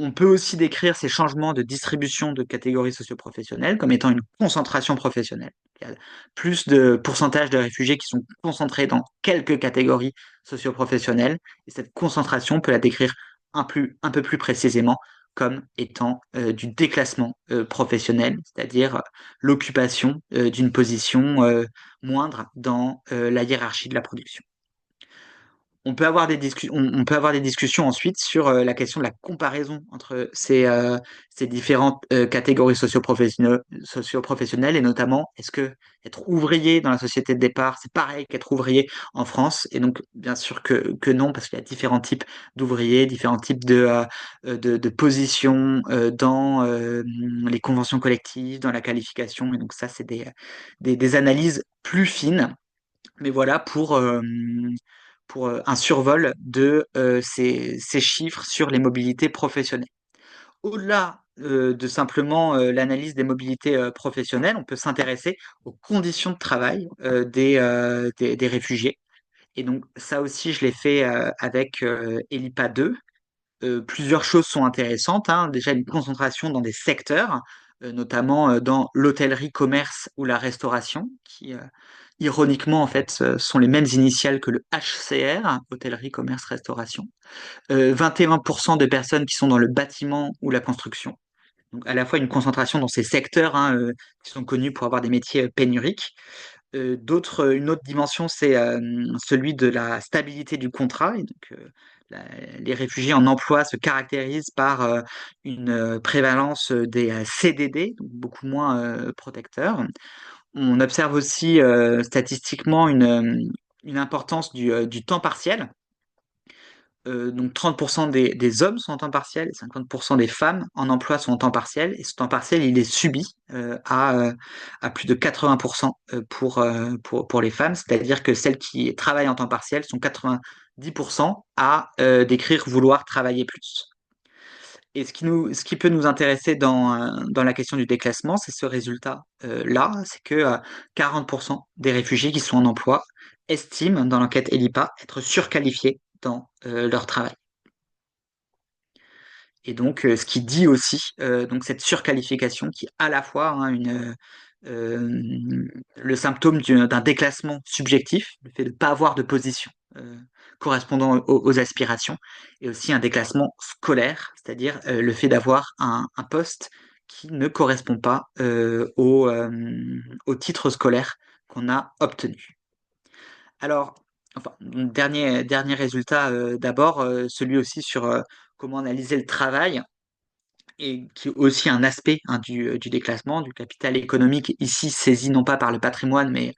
On peut aussi décrire ces changements de distribution de catégories socioprofessionnelles comme étant une concentration professionnelle. Il y a plus de pourcentage de réfugiés qui sont concentrés dans quelques catégories socioprofessionnelles, et cette concentration, on peut la décrire un peu plus précisément comme étant du déclassement professionnel, c'est-à-dire l'occupation d'une position moindre dans la hiérarchie de la production. On peut avoir des discussions ensuite sur la question de la comparaison entre ces différentes catégories socio-professionnelles et notamment, est-ce que être ouvrier dans la société de départ, c'est pareil qu'être ouvrier en France? Et donc, bien sûr que non, parce qu'il y a différents types d'ouvriers, différents types de positions dans les conventions collectives, dans la qualification. Et donc, ça, c'est des analyses plus fines. Mais voilà pour un survol de ces chiffres sur les mobilités professionnelles. Au-delà de simplement l'analyse des mobilités professionnelles, on peut s'intéresser aux conditions de travail des réfugiés. Et donc ça aussi, je l'ai fait avec ELIPA 2. Plusieurs choses sont intéressantes, hein. Déjà, une concentration dans des secteurs, notamment dans l'hôtellerie, commerce ou la restauration, qui ironiquement en fait sont les mêmes initiales que le HCR, hôtellerie, commerce, restauration. 21% de personnes qui sont dans le bâtiment ou la construction. Donc à la fois une concentration dans ces secteurs hein, qui sont connus pour avoir des métiers pénuriques. Une autre dimension, c'est celui de la stabilité du contrat. Et donc, les réfugiés en emploi se caractérisent par une prévalence des CDD, donc beaucoup moins protecteurs. On observe aussi statistiquement une importance du temps partiel. Donc 30% des hommes sont en temps partiel et 50% des femmes en emploi sont en temps partiel. Et ce temps partiel, il est subi à plus de 80% pour les femmes. C'est-à-dire que celles qui travaillent en temps partiel sont 90% à décrire vouloir travailler plus. Et ce qui peut nous intéresser dans la question du déclassement, c'est ce résultat-là, c'est que 40% des réfugiés qui sont en emploi estiment, dans l'enquête ELIPA, être surqualifiés dans leur travail. Et donc, ce qui dit aussi donc cette surqualification qui est à la fois hein, le symptôme d'un déclassement subjectif, le fait de ne pas avoir de position correspondant aux aspirations, et aussi un déclassement scolaire, c'est-à-dire le fait d'avoir un poste qui ne correspond pas au titre scolaire qu'on a obtenu. Alors, enfin, dernier résultat d'abord, celui aussi sur comment analyser le travail et qui est aussi un aspect hein, du déclassement, du capital économique, ici saisi non pas par le patrimoine, mais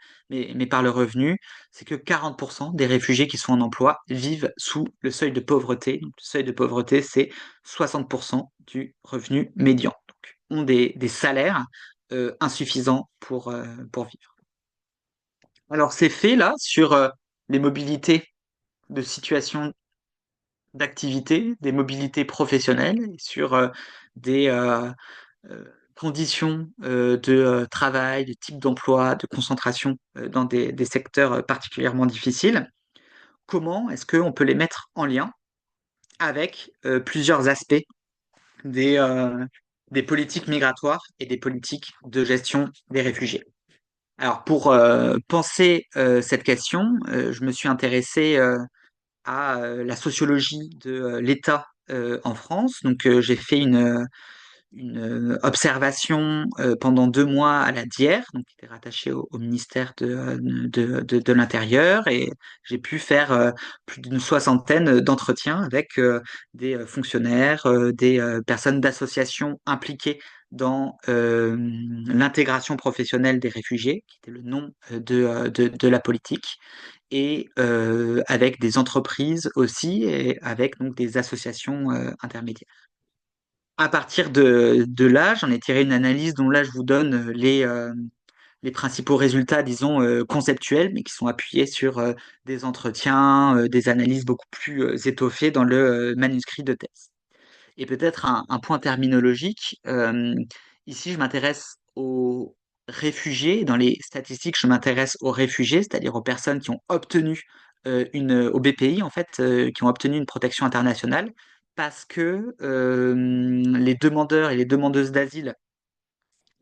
par le revenu, c'est que 40% des réfugiés qui sont en emploi vivent sous le seuil de pauvreté. Donc, le seuil de pauvreté, c'est 60% du revenu médian. Donc, ont des salaires insuffisants pour vivre. Alors, ces faits-là sur les mobilités de situation d'activité, des mobilités professionnelles, sur des conditions de travail, de type d'emploi, de concentration dans des secteurs particulièrement difficiles. Comment est-ce qu'on peut les mettre en lien avec plusieurs aspects des, euh, des politiques migratoires et des politiques de gestion des réfugiés? Alors pour penser cette question, je me suis intéressé à la sociologie de l'État en France. Donc, j'ai fait une observation pendant 2 mois à la DIER, donc qui était rattachée au ministère de l'Intérieur, et j'ai pu faire plus d'une soixantaine d'entretiens avec des fonctionnaires, des personnes d'associations impliquées dans l'intégration professionnelle des réfugiés, qui était le nom de la politique, et avec des entreprises aussi, et avec donc des associations intermédiaires. À partir de là, j'en ai tiré une analyse dont là, je vous donne les principaux résultats, disons, conceptuels, mais qui sont appuyés sur des entretiens, des analyses beaucoup plus étoffées dans le manuscrit de thèse. Et peut-être un point terminologique. Ici, je m'intéresse aux réfugiés. Dans les statistiques, je m'intéresse aux réfugiés, c'est-à-dire aux personnes qui ont obtenu au BPI, en fait, qui ont obtenu une protection internationale, parce que les demandeurs et les demandeuses d'asile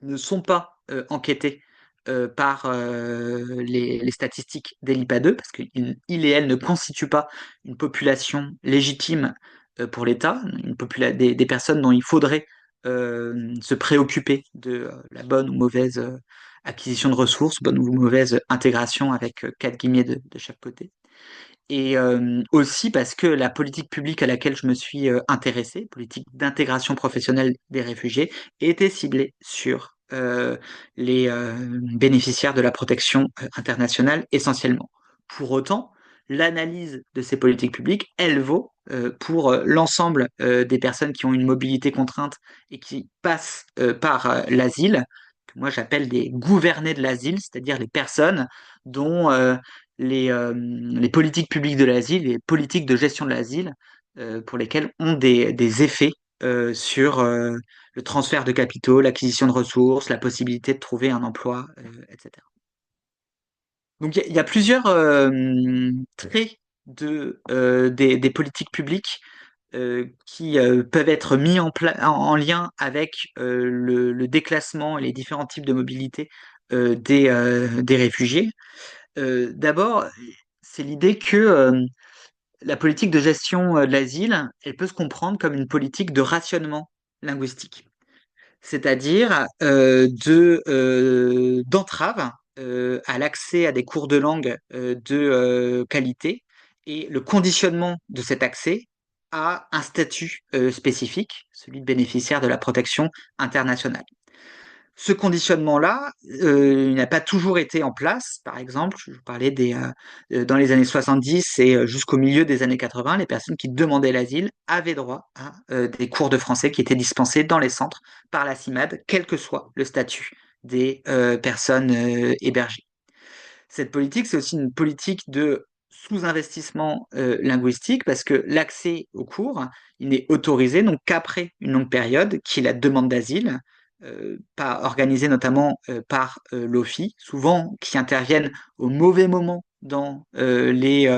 ne sont pas enquêtés par les statistiques des LIPA2, parce qu'ils et elles ne constituent pas une population légitime pour l'État, des personnes dont il faudrait se préoccuper de la bonne ou mauvaise acquisition de ressources, bonne ou mauvaise intégration avec 4 guillemets de chaque côté. Et aussi parce que la politique publique à laquelle je me suis intéressé, politique d'intégration professionnelle des réfugiés, était ciblée sur les bénéficiaires de la protection internationale essentiellement. Pour autant, l'analyse de ces politiques publiques, elle vaut pour l'ensemble des personnes qui ont une mobilité contrainte et qui passent par l'asile, que moi j'appelle des gouvernés de l'asile, c'est-à-dire les personnes dont les politiques publiques de l'asile, les politiques de gestion de l'asile, pour lesquelles ont des effets sur le transfert de capitaux, l'acquisition de ressources, la possibilité de trouver un emploi, etc. Donc il y a plusieurs traits des politiques publiques qui peuvent être mis en lien avec le déclassement et les différents types de mobilité des réfugiés. D'abord, c'est l'idée que la politique de gestion de l'asile, elle peut se comprendre comme une politique de rationnement linguistique, c'est-à-dire d'entrave à l'accès à des cours de langue de qualité, et le conditionnement de cet accès à un statut spécifique, celui de bénéficiaire de la protection internationale. Ce conditionnement-là, il n'a pas toujours été en place. Par exemple, je vous parlais dans les années 70 et jusqu'au milieu des années 80, les personnes qui demandaient l'asile avaient droit à des cours de français qui étaient dispensés dans les centres par la CIMAD, quel que soit le statut des personnes hébergées. Cette politique, c'est aussi une politique de sous-investissement linguistique, parce que l'accès aux cours, il n'est autorisé donc qu'après une longue période, qui est la demande d'asile, pas organisée notamment par l'OFII, souvent qui interviennent au mauvais moment dans les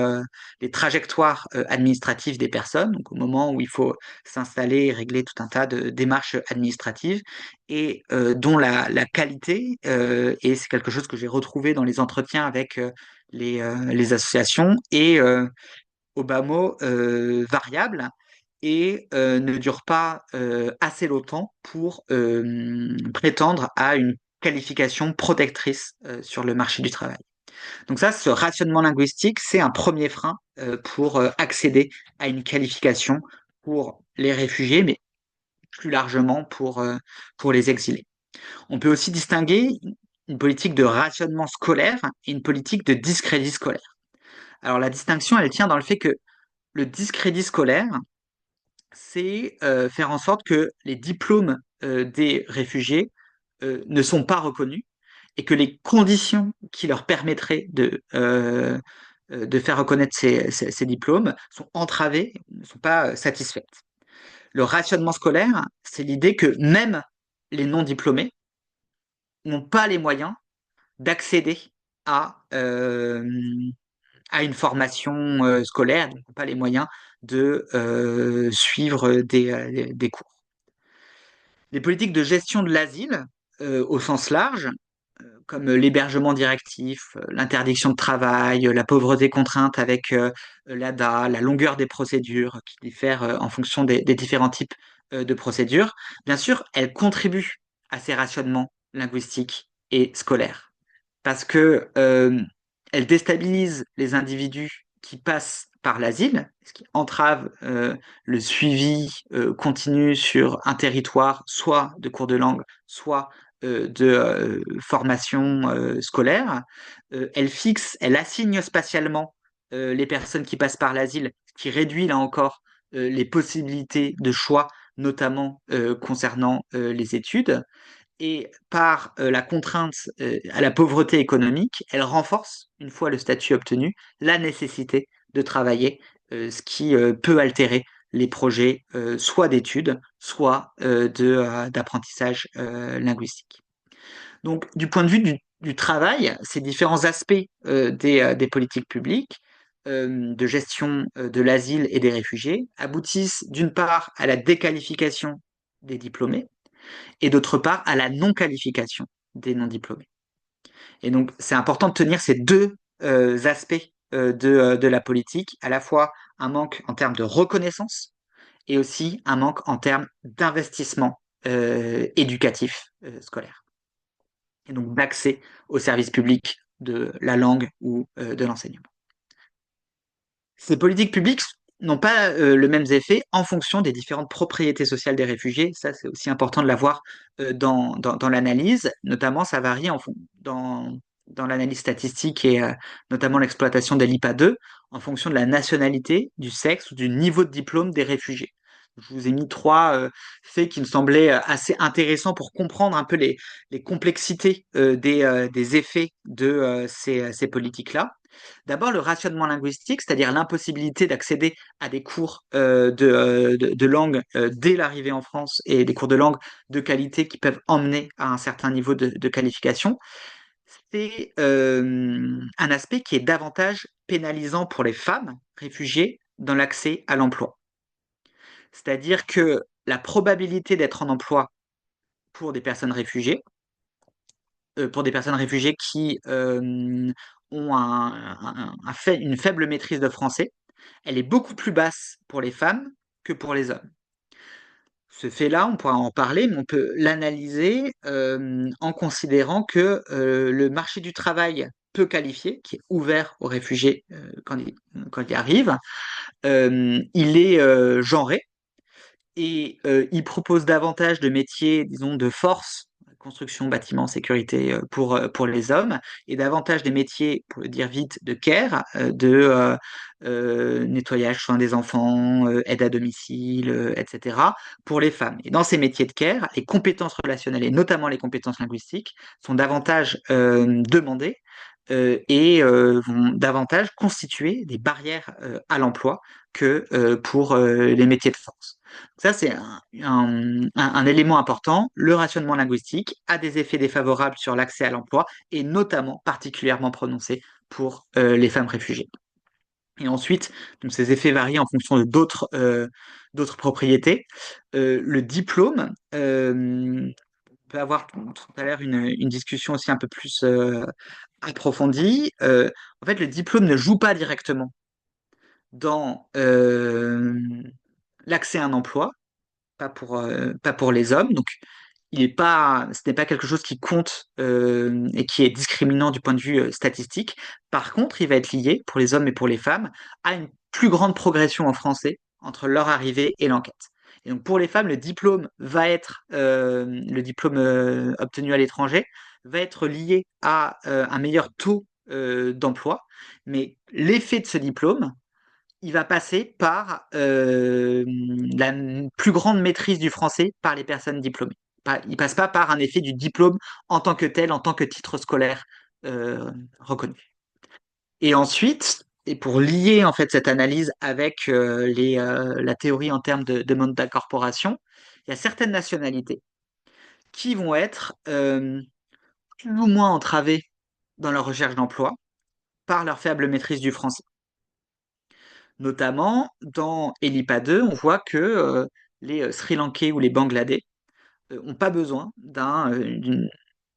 trajectoires administratives des personnes, donc au moment où il faut s'installer et régler tout un tas de démarches administratives, et dont la qualité, et c'est quelque chose que j'ai retrouvé dans les entretiens avec les associations, est au bas mot variable, et ne dure pas assez longtemps pour prétendre à une qualification protectrice sur le marché du travail. Donc ça, ce rationnement linguistique, c'est un premier frein pour accéder à une qualification pour les réfugiés, mais plus largement pour les exilés. On peut aussi distinguer une politique de rationnement scolaire et une politique de discrédit scolaire. Alors la distinction, elle tient dans le fait que le discrédit scolaire, c'est faire en sorte que les diplômes des réfugiés ne sont pas reconnus, et que les conditions qui leur permettraient de faire reconnaître ces diplômes sont entravées, ne sont pas satisfaites. Le rationnement scolaire, c'est l'idée que même les non-diplômés n'ont pas les moyens d'accéder à, à une formation scolaire, donc n'ont pas les moyens de suivre des cours. Les politiques de gestion de l'asile, au sens large, comme l'hébergement directif, l'interdiction de travail, la pauvreté contrainte avec l'ADA, la longueur des procédures qui diffèrent en fonction des différents types de procédures, bien sûr, elles contribuent à ces rationnements linguistiques et scolaires parce que elles déstabilisent les individus qui passent par l'asile, ce qui entrave le suivi continu sur un territoire, soit de cours de langue, soit de formation scolaire. Elle fixe, elle assigne spatialement les personnes qui passent par l'asile, ce qui réduit là encore les possibilités de choix, notamment concernant les études. Et par la contrainte à la pauvreté économique, elle renforce, une fois le statut obtenu, la nécessité de travailler, ce qui peut altérer les projets soit d'études, soit d'apprentissage linguistique. Donc, du point de vue du travail, ces différents aspects des politiques publiques de gestion de l'asile et des réfugiés aboutissent d'une part à la déqualification des diplômés, et d'autre part à la non-qualification des non-diplômés. Et donc, c'est important de tenir ces deux aspects de la politique, à la fois un manque en termes de reconnaissance et aussi un manque en termes d'investissement éducatif scolaire. Et donc d'accès aux services publics de la langue ou de l'enseignement. Ces politiques publiques n'ont pas le même effet en fonction des différentes propriétés sociales des réfugiés. Ça, c'est aussi important de l'avoir dans l'analyse. Notamment, ça varie dans l'analyse statistique et notamment l'exploitation des LIPA 2 en fonction de la nationalité, du sexe ou du niveau de diplôme des réfugiés. Je vous ai mis trois faits qui me semblaient assez intéressants pour comprendre un peu les complexités des effets de ces politiques-là. D'abord, le rationnement linguistique, c'est-à-dire l'impossibilité d'accéder à des cours de langue dès l'arrivée en France et des cours de langue de qualité qui peuvent emmener à un certain niveau de qualification. C'est un aspect qui est davantage pénalisant pour les femmes réfugiées dans l'accès à l'emploi. C'est-à-dire que la probabilité d'être en emploi pour des personnes réfugiées, qui ont une faible maîtrise de français, elle est beaucoup plus basse pour les femmes que pour les hommes. Ce fait-là, on pourra en parler, mais on peut l'analyser en considérant que le marché du travail peu qualifié, qui est ouvert aux réfugiés quand ils arrivent, il est genré et il propose davantage de métiers, disons, de force, construction, bâtiment, sécurité pour les hommes, et davantage des métiers, pour le dire vite, de care, nettoyage, soins des enfants, aide à domicile, etc., pour les femmes. Et dans ces métiers de care, les compétences relationnelles, et notamment les compétences linguistiques, sont davantage demandées et vont davantage constituer des barrières à l'emploi que pour les métiers de force. Ça, c'est un élément important. Le rationnement linguistique a des effets défavorables sur l'accès à l'emploi et notamment particulièrement prononcés pour les femmes réfugiées. Et ensuite, donc ces effets varient en fonction de d'autres propriétés. Le diplôme, on peut avoir tout à l'heure une discussion aussi un peu plus approfondie. En fait, le diplôme ne joue pas directement dans l'accès à un emploi, pas pour les hommes. Donc, ce n'est pas quelque chose qui compte et qui est discriminant du point de vue statistique. Par contre, il va être lié, pour les hommes et pour les femmes, à une plus grande progression en français entre leur arrivée et l'enquête. Et donc, pour les femmes, le diplôme obtenu à l'étranger va être lié à un meilleur taux d'emploi. Mais l'effet de ce diplôme, il va passer par la plus grande maîtrise du français par les personnes diplômées. Il passe pas par un effet du diplôme en tant que tel, en tant que titre scolaire reconnu. Et ensuite, et pour lier en fait cette analyse avec la théorie en termes de mode d'incorporation, il y a certaines nationalités qui vont être plus ou moins entravées dans leur recherche d'emploi par leur faible maîtrise du français. Notamment, dans ELIPA 2, on voit que les Sri Lankais ou les Bangladais n'ont pas besoin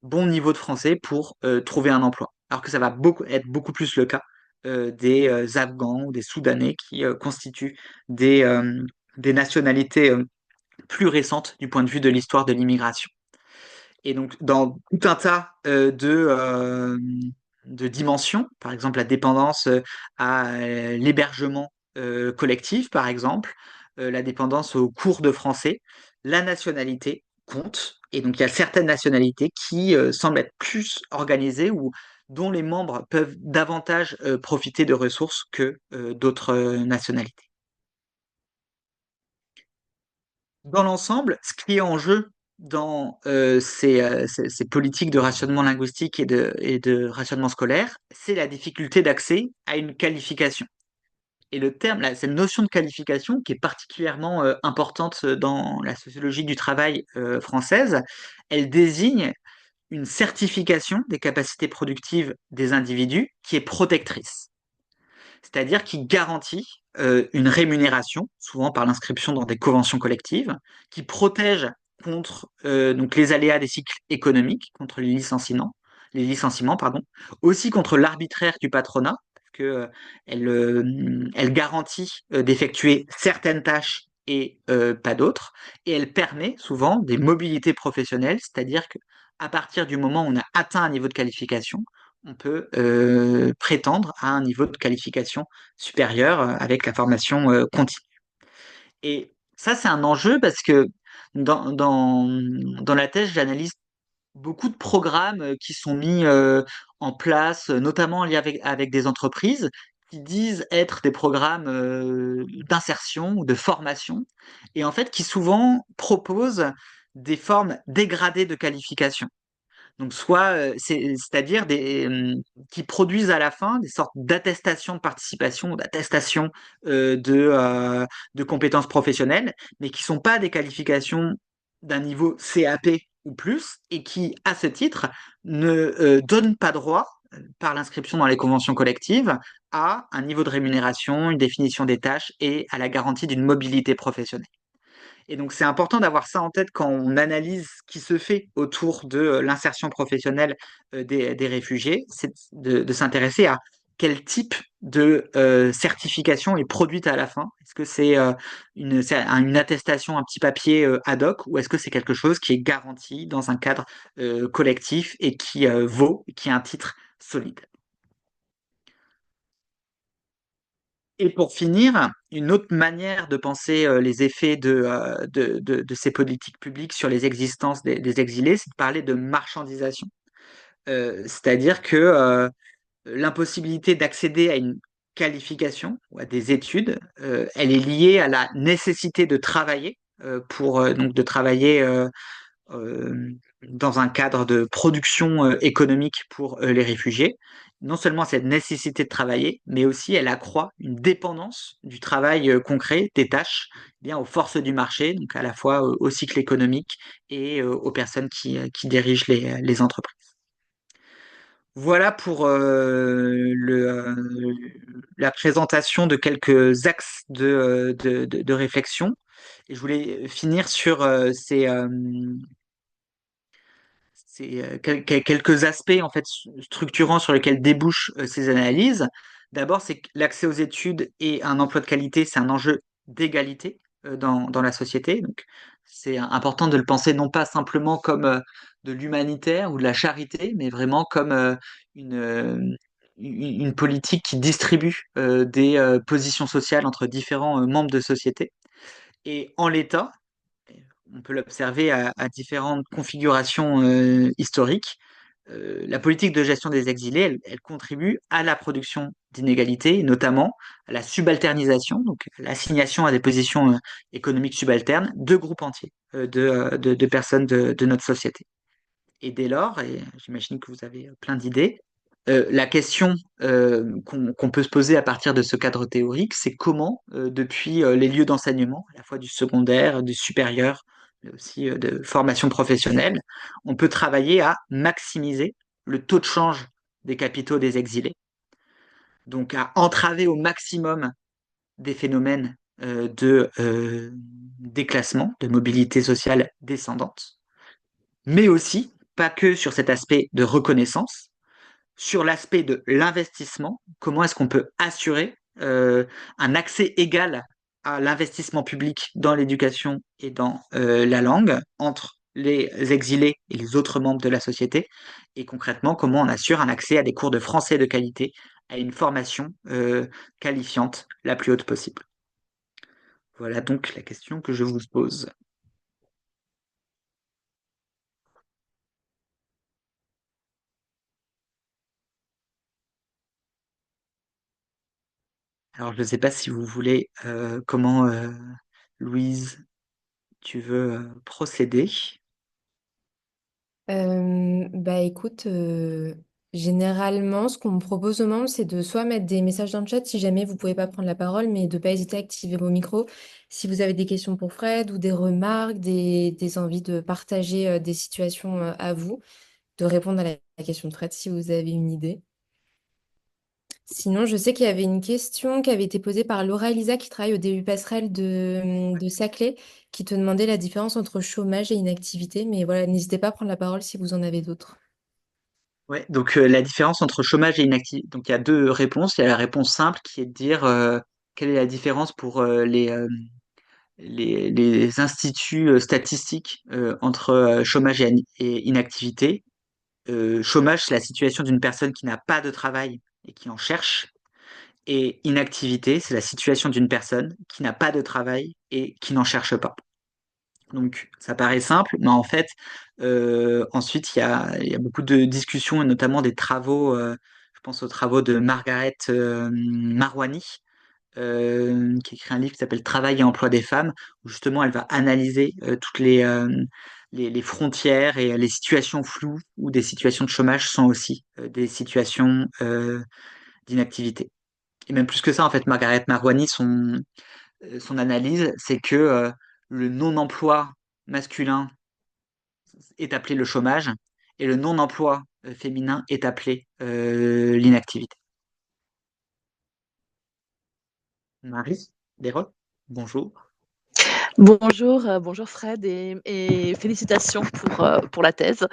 bon niveau de français pour trouver un emploi. Alors que ça va être beaucoup plus le cas des Afghans ou des Soudanais qui constituent des, euh, des nationalités plus récentes du point de vue de l'histoire de l'immigration. Et donc, dans tout un tas de dimensions, par exemple la dépendance à l'hébergement collectif, par exemple, la dépendance aux cours de français, la nationalité compte. Et donc, il y a certaines nationalités qui semblent être plus organisées ou dont les membres peuvent davantage profiter de ressources que d'autres nationalités. Dans l'ensemble, ce qui est en jeu dans ces politiques de rationnement linguistique et de rationnement scolaire, c'est la difficulté d'accès à une qualification. Et le terme, cette notion de qualification, qui est particulièrement importante dans la sociologie du travail française, elle désigne une certification des capacités productives des individus qui est protectrice, c'est-à-dire qui garantit une rémunération, souvent par l'inscription dans des conventions collectives, qui protège contre donc les aléas des cycles économiques, contre les licenciements pardon, aussi contre l'arbitraire du patronat, parce que elle garantit d'effectuer certaines tâches et pas d'autres, et elle permet souvent des mobilités professionnelles, c'est-à-dire que à partir du moment où on a atteint un niveau de qualification, on peut prétendre à un niveau de qualification supérieur avec la formation continue. Et ça, c'est un enjeu parce que dans la thèse, j'analyse beaucoup de programmes qui sont mis en place, notamment liés avec des entreprises, qui disent être des programmes d'insertion ou de formation, et en fait qui souvent proposent des formes dégradées de qualification. Donc soit, c'est-à-dire qui produisent à la fin des sortes d'attestations de participation, d'attestations de compétences professionnelles, mais qui sont pas des qualifications d'un niveau CAP ou plus, et qui, à ce titre, ne donnent pas droit, par l'inscription dans les conventions collectives, à un niveau de rémunération, une définition des tâches et à la garantie d'une mobilité professionnelle. Et donc, c'est important d'avoir ça en tête quand on analyse ce qui se fait autour de l'insertion professionnelle des réfugiés, c'est de s'intéresser à quel type de certification est produite à la fin. Est-ce que c'est une attestation, un petit papier ad hoc, ou est-ce que c'est quelque chose qui est garanti dans un cadre collectif et qui a un titre solide? Et pour finir, une autre manière de penser les effets de ces politiques publiques sur les existences des exilés, c'est de parler de marchandisation. C'est-à-dire que l'impossibilité d'accéder à une qualification ou à des études, elle est liée à la nécessité de travailler donc de travailler euh, dans un cadre de production économique pour les réfugiés. Non seulement cette nécessité de travailler, mais aussi elle accroît une dépendance du travail concret, des tâches, eh bien aux forces du marché, donc à la fois au cycle économique et aux personnes qui dirigent les entreprises. Voilà pour la présentation de quelques axes de réflexion. Et je voulais finir sur c'est quelques aspects en fait structurants sur lesquels débouchent ces analyses. D'abord, c'est que l'accès aux études et un emploi de qualité, c'est un enjeu d'égalité dans la société. Donc, c'est important de le penser non pas simplement comme de l'humanitaire ou de la charité, mais vraiment comme une, euh, une politique qui distribue des positions sociales entre différents membres de société. Et en l'état, on peut l'observer à différentes configurations historiques. La politique de gestion des exilés, elle contribue à la production d'inégalités, notamment à la subalternisation, donc l'assignation à des positions économiques subalternes de groupes entiers de personnes de notre société. Et dès lors, et j'imagine que vous avez plein d'idées, la question qu'on peut se poser à partir de ce cadre théorique, c'est comment, depuis les lieux d'enseignement, à la fois du secondaire, du supérieur, mais aussi de formation professionnelle, on peut travailler à maximiser le taux de change des capitaux des exilés, donc à entraver au maximum des phénomènes de déclassement, de mobilité sociale descendante, mais aussi pas que sur cet aspect de reconnaissance, sur l'aspect de l'investissement, comment est-ce qu'on peut assurer un accès égal à l'investissement public dans l'éducation et dans la langue entre les exilés et les autres membres de la société, et concrètement, comment on assure un accès à des cours de français de qualité, à une formation qualifiante la plus haute possible. Voilà donc la question que je vous pose. Alors, je ne sais pas si vous voulez, comment, Louise, tu veux procéder. Bah écoute, généralement, ce qu'on me propose aux membres, c'est de soit mettre des messages dans le chat si jamais vous pouvez pas prendre la parole, mais de pas hésiter à activer vos micros si vous avez des questions pour Fred ou des remarques, des envies de partager des situations à vous, de répondre à la question de Fred si vous avez une idée. Sinon, je sais qu'il y avait une question qui avait été posée par Laura Elisa qui travaille au DU Passerelle de Saclay, qui te demandait la différence entre chômage et inactivité. Mais voilà, n'hésitez pas à prendre la parole si vous en avez d'autres. Ouais, donc la différence entre chômage et inactivité. Donc il y a deux réponses. Il y a la réponse simple qui est de dire quelle est la différence pour les instituts statistiques entre chômage et inactivité. Chômage, c'est la situation d'une personne qui n'a pas de travail et qui en cherche. Et inactivité, c'est la situation d'une personne qui n'a pas de travail et qui n'en cherche pas. Donc, ça paraît simple, mais en fait, ensuite, il y a beaucoup de discussions, et notamment des travaux, je pense aux travaux de Margaret Marouani, qui écrit un livre qui s'appelle Travail et emploi des femmes, où justement, elle va analyser toutes les frontières et les situations floues, où des situations de chômage sont aussi des situations d'inactivité. Et même plus que ça, en fait, Margaret Marouani, son analyse, c'est que le non-emploi masculin est appelé le chômage et le non-emploi féminin est appelé l'inactivité. Marie Desrolles, bonjour. Bonjour, bonjour Fred et félicitations pour la thèse.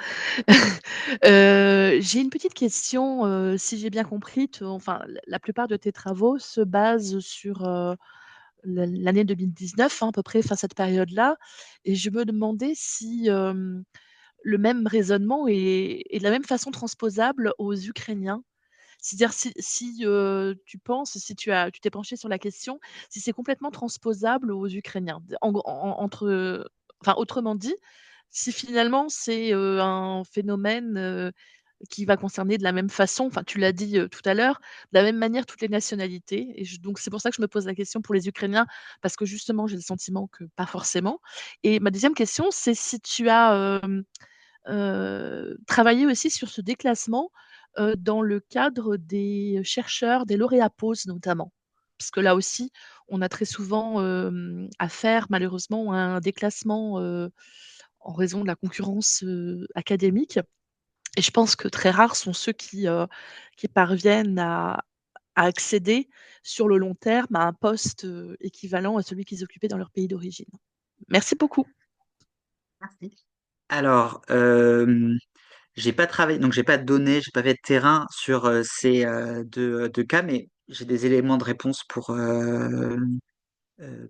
J'ai une petite question, si j'ai bien compris, enfin, la plupart de tes travaux se basent sur l'année 2019, hein, à peu près, enfin cette période-là, et je me demandais si le même raisonnement est de la même façon transposable aux Ukrainiens. C'est-à-dire si tu penses, si tu t'es penché sur la question, si c'est complètement transposable aux Ukrainiens. Enfin, autrement dit, si finalement c'est un phénomène qui va concerner de la même façon, enfin tu l'as dit tout à l'heure, de la même manière toutes les nationalités. Donc c'est pour ça que je me pose la question pour les Ukrainiens, parce que justement j'ai le sentiment que pas forcément. Et ma deuxième question, c'est si tu as travailler aussi sur ce déclassement dans le cadre des chercheurs, des lauréats PAUSE notamment. Parce que là aussi, on a très souvent à faire malheureusement un déclassement en raison de la concurrence académique. Et je pense que très rares sont ceux qui parviennent à accéder sur le long terme à un poste équivalent à celui qu'ils occupaient dans leur pays d'origine. Merci beaucoup. Merci. Alors, j'ai pas travaillé, donc j'ai pas de données, j'ai pas fait de terrain sur ces deux cas, mais j'ai des éléments de réponse euh,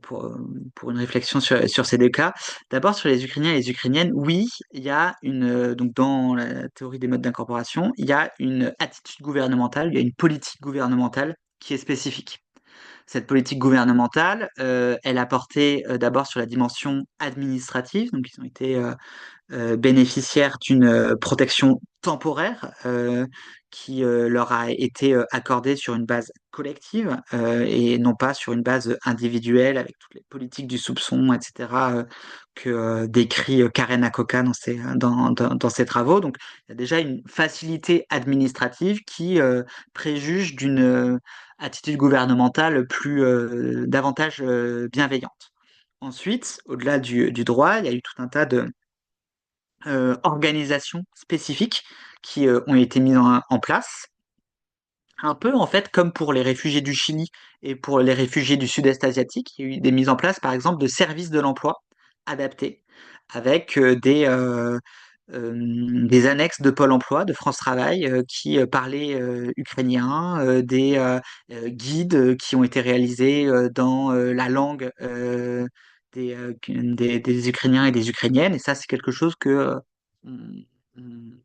pour, euh, pour une réflexion sur ces deux cas. D'abord, sur les Ukrainiens et les Ukrainiennes, oui, il y a donc dans la théorie des modes d'incorporation, il y a une attitude gouvernementale, il y a une politique gouvernementale qui est spécifique. Cette politique gouvernementale, elle a porté d'abord sur la dimension administrative, donc ils ont été bénéficiaires d'une protection temporaire qui leur a été accordée sur une base collective et non pas sur une base individuelle avec toutes les politiques du soupçon, etc., que décrit Karen Akoka dans ses travaux. Donc, il y a déjà une facilité administrative qui préjuge d'une attitude gouvernementale davantage bienveillante. Ensuite, au-delà du droit, il y a eu tout un tas de organisations spécifiques qui ont été mises en place. Un peu en fait comme pour les réfugiés du Chili et pour les réfugiés du Sud-Est asiatique, il y a eu des mises en place par exemple de services de l'emploi adaptés avec des annexes de Pôle emploi, de France Travail, qui parlaient ukrainien, des guides qui ont été réalisés dans la langue des Ukrainiens et des Ukrainiennes. Et ça, c'est quelque chose que on,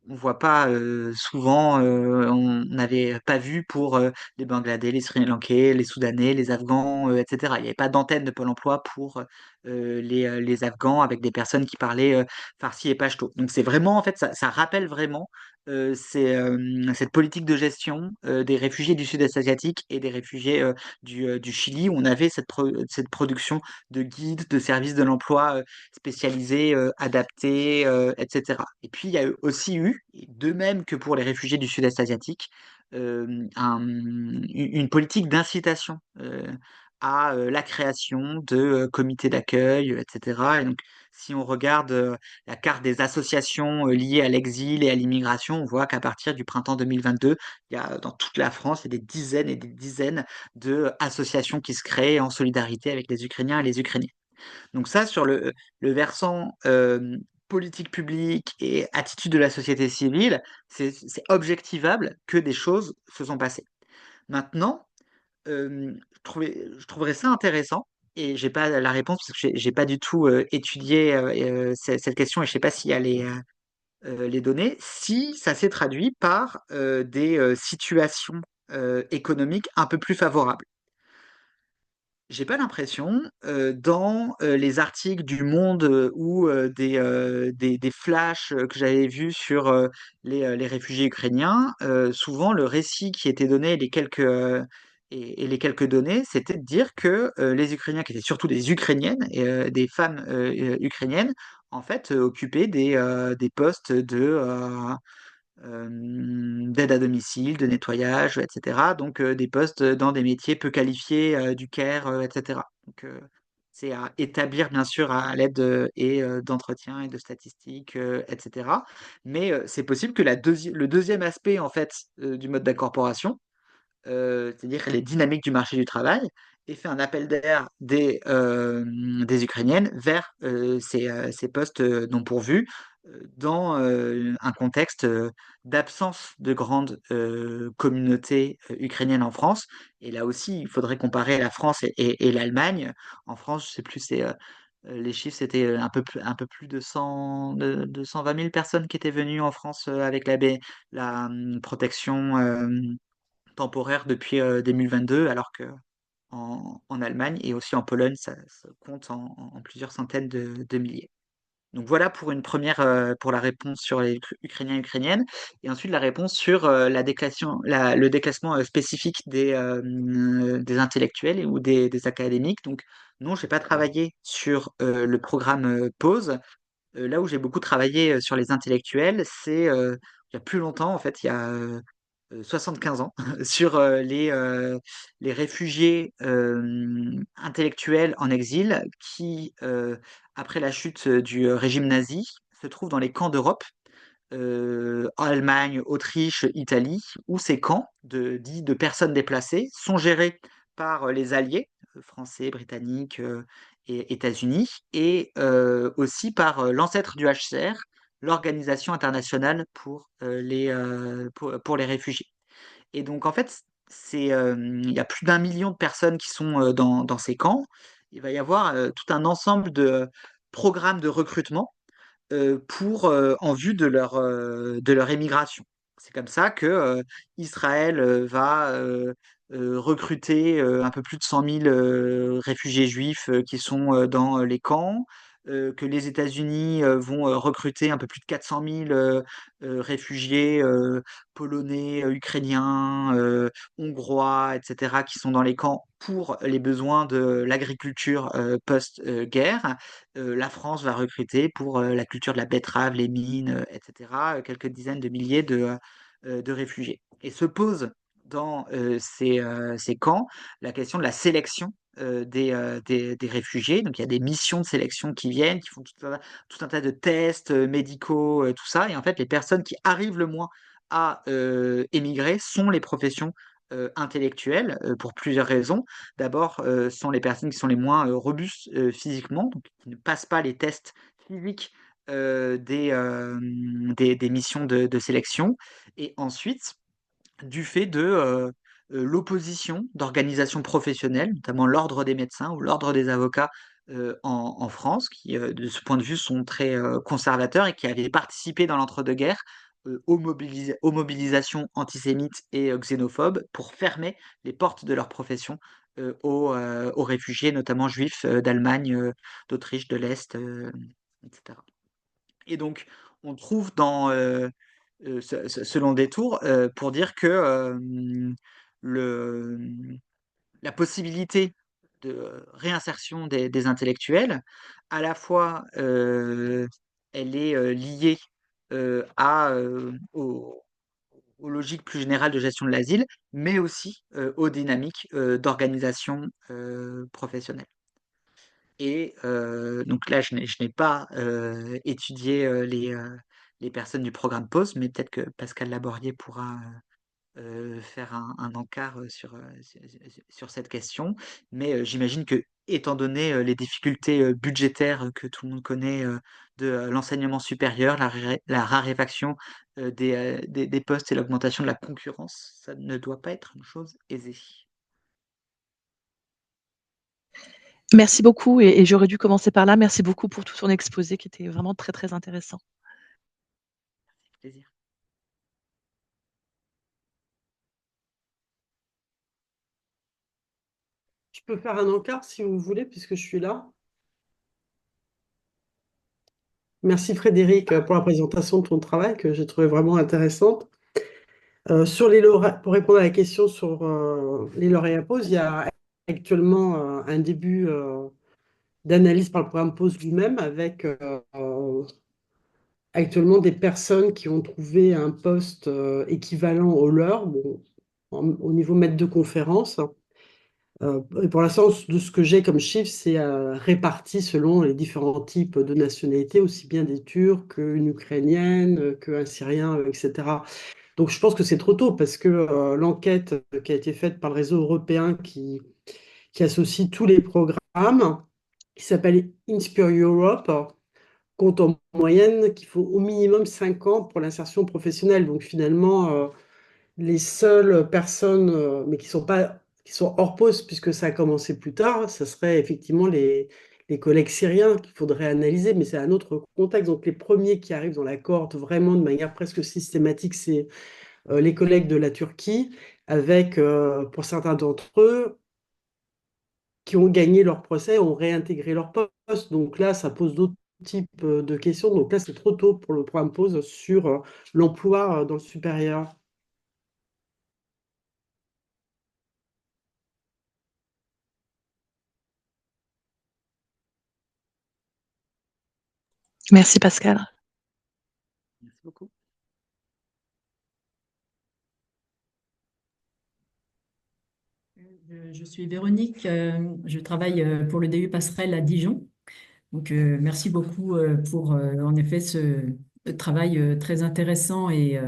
on voit pas souvent. On n'avait pas vu pour les Bangladais, les Sri Lankais, les Soudanais, les Afghans, etc. Il n'y avait pas d'antenne de Pôle emploi pour les Afghans avec des personnes qui parlaient farci et pachto. Donc c'est vraiment, en fait, ça rappelle vraiment cette politique de gestion des réfugiés du sud-est asiatique et des réfugiés du Chili, où on avait cette production de guides, de services de l'emploi spécialisés, adaptés, etc. Et puis il y a aussi eu, de même que pour les réfugiés du sud-est asiatique, une politique d'incitation à la création de comités d'accueil, etc. Et donc, si on regarde la carte des associations liées à l'exil et à l'immigration, on voit qu'à partir du printemps 2022, il y a dans toute la France, il y a des dizaines et des dizaines de associations qui se créent en solidarité avec les Ukrainiens et les Ukrainiennes. Donc ça, sur le versant politique publique et attitude de la société civile, c'est objectivable que des choses se sont passées. Maintenant, je trouverais ça intéressant, et j'ai pas la réponse parce que j'ai pas du tout étudié cette question, et je sais pas s'il y a les données, si ça s'est traduit par des situations économiques un peu plus favorables. J'ai pas l'impression, dans les articles du Monde ou des flashs que j'avais vus sur les réfugiés ukrainiens, souvent le récit qui était donné, et les quelques données, c'était de dire que les Ukrainiens, qui étaient surtout des Ukrainiennes et des femmes ukrainiennes, en fait, occupaient des postes d'aide à domicile, de nettoyage, etc. Donc des postes dans des métiers peu qualifiés, du care, etc. Donc c'est à établir bien sûr à l'aide d'entretiens et de statistiques, etc. Mais c'est possible que le deuxième aspect en fait du mode d'incorporation, c'est-à-dire les dynamiques du marché du travail, et fait un appel d'air des Ukrainiennes vers ces postes non pourvus, dans un contexte d'absence de grandes communautés ukrainiennes en France. Et là aussi, il faudrait comparer la France et l'Allemagne. En France, je sais plus, les chiffres, c'était un peu plus de 120 000 personnes qui étaient venues en France avec la protection temporaire depuis 2022, alors que en Allemagne et aussi en Pologne, ça compte en plusieurs centaines de milliers. Donc voilà pour la réponse sur les Ukrainiens et Ukrainiennes, et ensuite la réponse sur le déclassement spécifique des intellectuels ou des académiques. Donc non, j'ai pas travaillé sur le programme PAUSE. Là où j'ai beaucoup travaillé sur les intellectuels, c'est il y a plus longtemps, en fait, il y a 75 ans, sur les réfugiés intellectuels en exil qui, après la chute du régime nazi, se trouvent dans les camps d'Europe, en Allemagne, Autriche, Italie, où ces camps dits de personnes déplacées sont gérés par les alliés, français, britanniques et États-Unis, et aussi par l'ancêtre du HCR, l'Organisation internationale pour les réfugiés. Et donc, en fait, il y a plus d'1 million de personnes qui sont dans ces camps. Il va y avoir tout un ensemble de programmes de recrutement en vue de leur émigration. C'est comme ça que Israël va recruter un peu plus de 100 000 réfugiés juifs qui sont dans les camps, que les États-Unis vont recruter un peu plus de 400 000 réfugiés polonais, ukrainiens, hongrois, etc., qui sont dans les camps pour les besoins de l'agriculture post-guerre. La France va recruter pour la culture de la betterave, les mines, etc., quelques dizaines de milliers de réfugiés. Et se pose dans ces camps la question de la sélection des réfugiés. Donc il y a des missions de sélection qui viennent, qui font tout un tas de tests médicaux, tout ça. Et en fait, les personnes qui arrivent le moins à émigrer sont les professions intellectuelles, pour plusieurs raisons. D'abord, sont les personnes qui sont les moins robustes physiquement, donc qui ne passent pas les tests physiques des missions de sélection. Et ensuite, du fait de l'opposition d'organisations professionnelles, notamment l'Ordre des médecins ou l'Ordre des avocats en France, qui de ce point de vue sont très conservateurs et qui avaient participé dans l'entre-deux-guerres aux mobilisations antisémites et xénophobes pour fermer les portes de leur profession aux réfugiés, notamment juifs d'Allemagne, d'Autriche, de l'Est, etc. Et donc, on trouve dans ce long détour pour dire que le, la possibilité de réinsertion des intellectuels, à la fois, elle est liée aux logiques plus générales de gestion de l'asile, mais aussi aux dynamiques d'organisation professionnelle. Et donc là, je n'ai pas étudié les personnes du programme POSE, mais peut-être que Pascal Laborier pourra faire un encart sur cette question. Mais j'imagine que, étant donné les difficultés budgétaires que tout le monde connaît de l'enseignement supérieur, la raréfaction des postes et l'augmentation de la concurrence, ça ne doit pas être une chose aisée. Merci beaucoup et j'aurais dû commencer par là. Merci beaucoup pour tout ton exposé qui était vraiment très, très intéressant. Plaisir. Je peux faire un encart si vous voulez, puisque je suis là. Merci Frédéric pour la présentation de ton travail que j'ai trouvé vraiment intéressante. Pour répondre à la question sur les lauréats POSE, il y a actuellement un début d'analyse par le programme POSE lui-même avec actuellement des personnes qui ont trouvé un poste équivalent au leur, bon, au niveau maître de conférence. Et pour l'instant, de ce que j'ai comme chiffre, c'est réparti selon les différents types de nationalités, aussi bien des Turcs qu'une Ukrainienne, qu'un Syrien, etc. Donc je pense que c'est trop tôt parce que l'enquête qui a été faite par le réseau européen qui associe tous les programmes, qui s'appelle Inspire Europe, compte en moyenne qu'il faut au minimum 5 ans pour l'insertion professionnelle. Donc finalement, les seules personnes, mais qui sont pas, qui sont hors poste puisque ça a commencé plus tard, ce serait effectivement les collègues syriens qu'il faudrait analyser, mais c'est un autre contexte. Donc les premiers qui arrivent dans la cohorte vraiment de manière presque systématique, c'est les collègues de la Turquie, avec, pour certains d'entre eux, qui ont gagné leur procès, ont réintégré leur poste. Donc là, ça pose d'autres types de questions. Donc là, c'est trop tôt pour le programme POSE sur l'emploi dans le supérieur. Merci Pascal. Merci beaucoup. Je suis Véronique, je travaille pour le DU Passerelle à Dijon. Donc, merci beaucoup pour en effet ce travail très intéressant et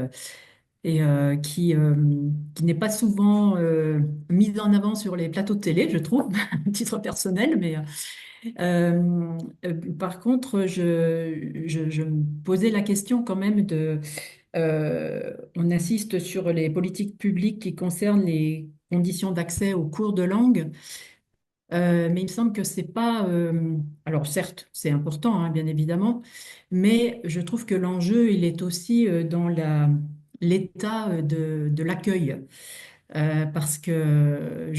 qui n'est pas souvent mis en avant sur les plateaux de télé, je trouve, à titre personnel. Mais par contre, je me posais la question quand même on insiste sur les politiques publiques qui concernent les conditions d'accès aux cours de langue. Mais il me semble que c'est pas. Alors certes, c'est important, hein, bien évidemment, mais je trouve que l'enjeu, il est aussi dans l'état de l'accueil. Parce que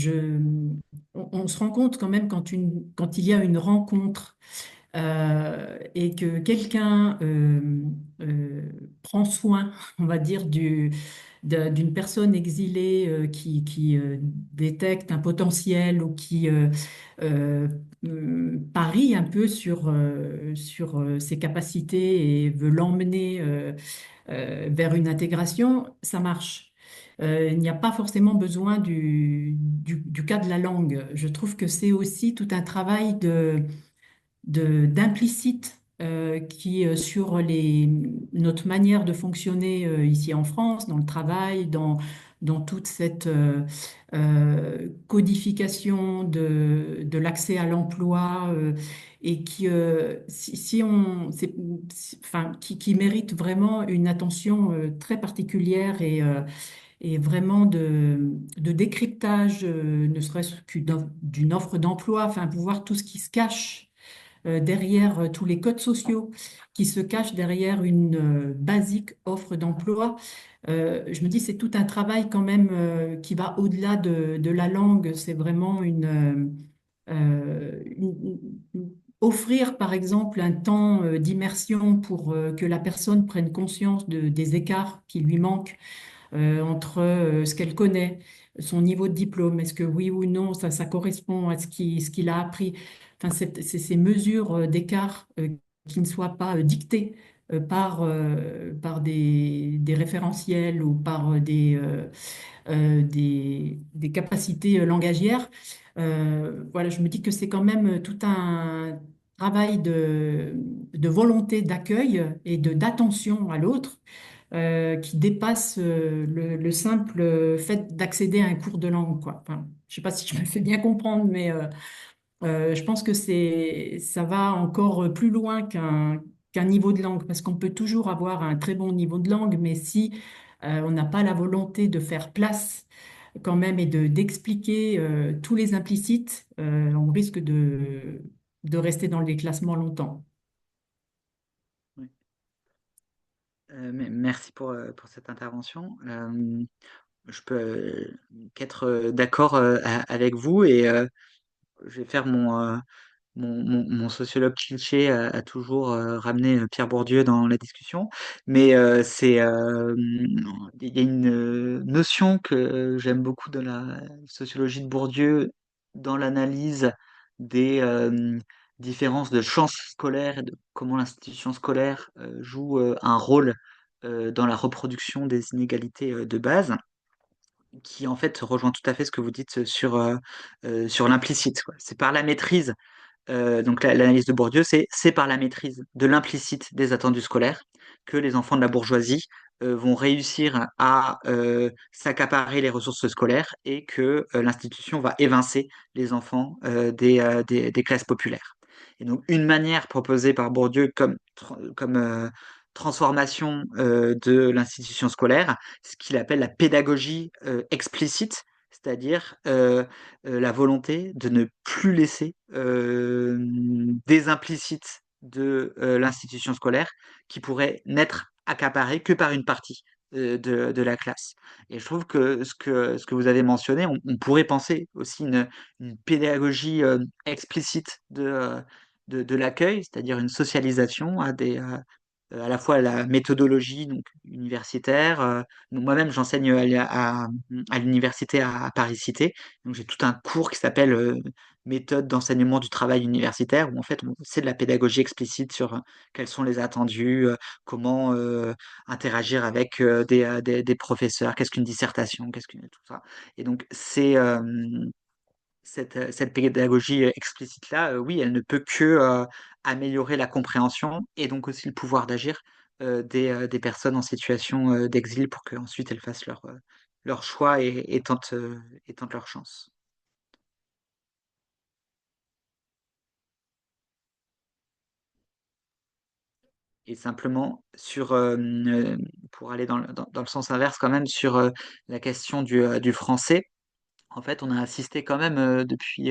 on se rend compte quand même quand il y a une rencontre et que quelqu'un prend soin, on va dire, d'une personne exilée qui détecte un potentiel ou qui parie un peu sur ses capacités et veut l'emmener vers une intégration, ça marche. Il n'y a pas forcément besoin du cas de la langue. Je trouve que c'est aussi tout un travail d'implicite qui, sur notre manière de fonctionner ici en France, dans le travail, dans toute cette codification de l'accès à l'emploi et si on, enfin, qui mérite vraiment une attention très particulière et vraiment de décryptage, ne serait-ce d'une offre d'emploi, enfin, pour voir tout ce qui se cache derrière tous les codes sociaux, qui se cachent derrière une basique offre d'emploi. Je me dis, c'est tout un travail quand même qui va au-delà de la langue. C'est vraiment offrir, par exemple, un temps d'immersion pour que la personne prenne conscience des écarts qui lui manquent entre ce qu'elle connaît, son niveau de diplôme, est-ce que oui ou non, ça correspond à ce qu'il a appris. Enfin, c'est ces mesures d'écart qui ne soient pas dictées par des référentiels ou par des capacités langagières. Voilà, je me dis que c'est quand même tout un travail de volonté d'accueil et d'attention à l'autre qui dépasse le simple fait d'accéder à un cours de langue, quoi. Enfin, je sais pas si je me fais bien comprendre, mais je pense que ça va encore plus loin qu'un niveau de langue, parce qu'on peut toujours avoir un très bon niveau de langue, mais si on n'a pas la volonté de faire place quand même et d'expliquer tous les implicites, on risque de rester dans le déclassement longtemps. Oui. Merci pour cette intervention. Je peux qu'être d'accord avec vous et je vais faire mon sociologue cliché a toujours ramené Pierre Bourdieu dans la discussion, mais il y a une notion que j'aime beaucoup dans la sociologie de Bourdieu, dans l'analyse des différences de chance scolaire et de comment l'institution scolaire joue un rôle dans la reproduction des inégalités de base, qui en fait rejoint tout à fait ce que vous dites sur l'implicite, quoi. C'est par la maîtrise donc l'analyse de Bourdieu, c'est par la maîtrise de l'implicite des attendus scolaires que les enfants de la bourgeoisie vont réussir à s'accaparer les ressources scolaires et que l'institution va évincer les enfants des classes populaires. Et donc une manière proposée par Bourdieu comme transformation de l'institution scolaire, ce qu'il appelle la pédagogie explicite, c'est-à-dire la volonté de ne plus laisser des implicites de l'institution scolaire qui pourraient n'être accaparés que par une partie de la classe. Et je trouve que ce que vous avez mentionné, on pourrait penser aussi une pédagogie explicite de l'accueil, c'est-à-dire une socialisation à la fois la méthodologie donc universitaire. Donc moi-même, j'enseigne à l'université à Paris-Cité. Donc j'ai tout un cours qui s'appelle méthode d'enseignement du travail universitaire, où en fait c'est de la pédagogie explicite sur quels sont les attendus, comment interagir avec des professeurs, qu'est-ce qu'une dissertation, qu'est-ce qu'une tout ça. Et donc cette pédagogie explicite-là, oui, elle ne peut que améliorer la compréhension et donc aussi le pouvoir d'agir des personnes en situation d'exil pour qu'ensuite elles fassent leur choix et tentent leur chance. Et simplement pour aller dans le sens inverse quand même, sur la question du français, en fait, on a assisté quand même depuis,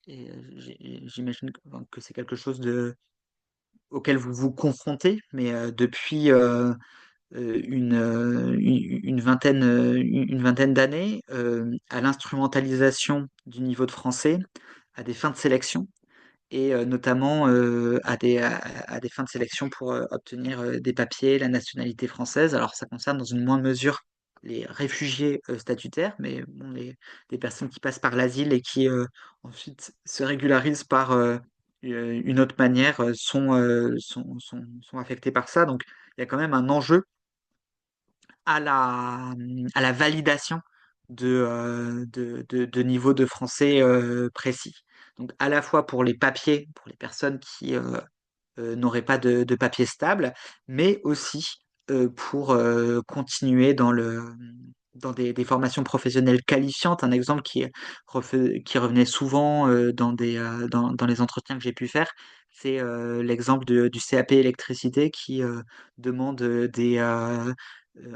et j'imagine que c'est quelque chose auquel vous vous confrontez, mais depuis une vingtaine d'années, à l'instrumentalisation du niveau de français, à des fins de sélection et notamment à des fins de sélection pour obtenir des papiers, la nationalité française. Alors ça concerne dans une moindre mesure les réfugiés statutaires, mais bon, des personnes qui passent par l'asile et qui ensuite se régularisent par une autre manière sont affectés par ça. Donc il y a quand même un enjeu à la validation de niveaux de français précis. Donc à la fois pour les papiers, pour les personnes qui n'auraient pas de papier stable, mais aussi pour continuer dans des formations professionnelles qualifiantes. Un exemple qui revenait souvent dans les entretiens que j'ai pu faire, c'est l'exemple du CAP électricité qui demande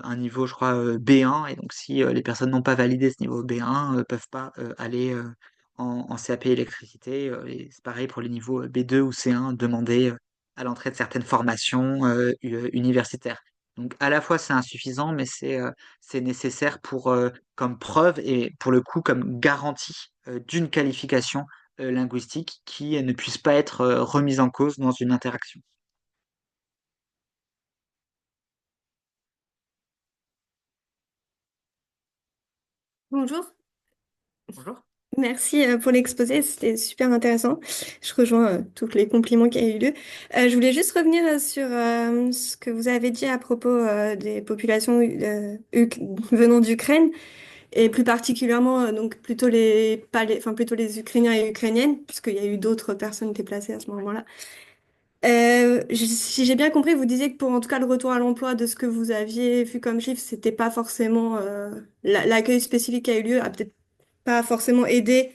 un niveau, je crois, B1. Et donc, si les personnes n'ont pas validé ce niveau B1, peuvent pas aller en CAP électricité. Et c'est pareil pour les niveaux B2 ou C1 demandés à l'entrée de certaines formations universitaires. Donc, à la fois, c'est insuffisant, mais c'est nécessaire comme preuve et pour le coup, comme garantie d'une qualification linguistique qui ne puisse pas être remise en cause dans une interaction. Bonjour, Bonjour. merci pour l'exposé, c'était super intéressant. Je rejoins tous les compliments qui ont eu lieu. Je voulais juste revenir sur ce que vous avez dit à propos des populations venant d'Ukraine et plus particulièrement donc plutôt enfin plutôt les Ukrainiens et Ukrainiennes, puisqu'il y a eu d'autres personnes déplacées à ce moment-là. Si j'ai bien compris, vous disiez que pour en tout cas le retour à l'emploi de ce que vous aviez vu comme chiffre, c'était pas forcément l'accueil spécifique qui a eu lieu a peut-être pas forcément aidé.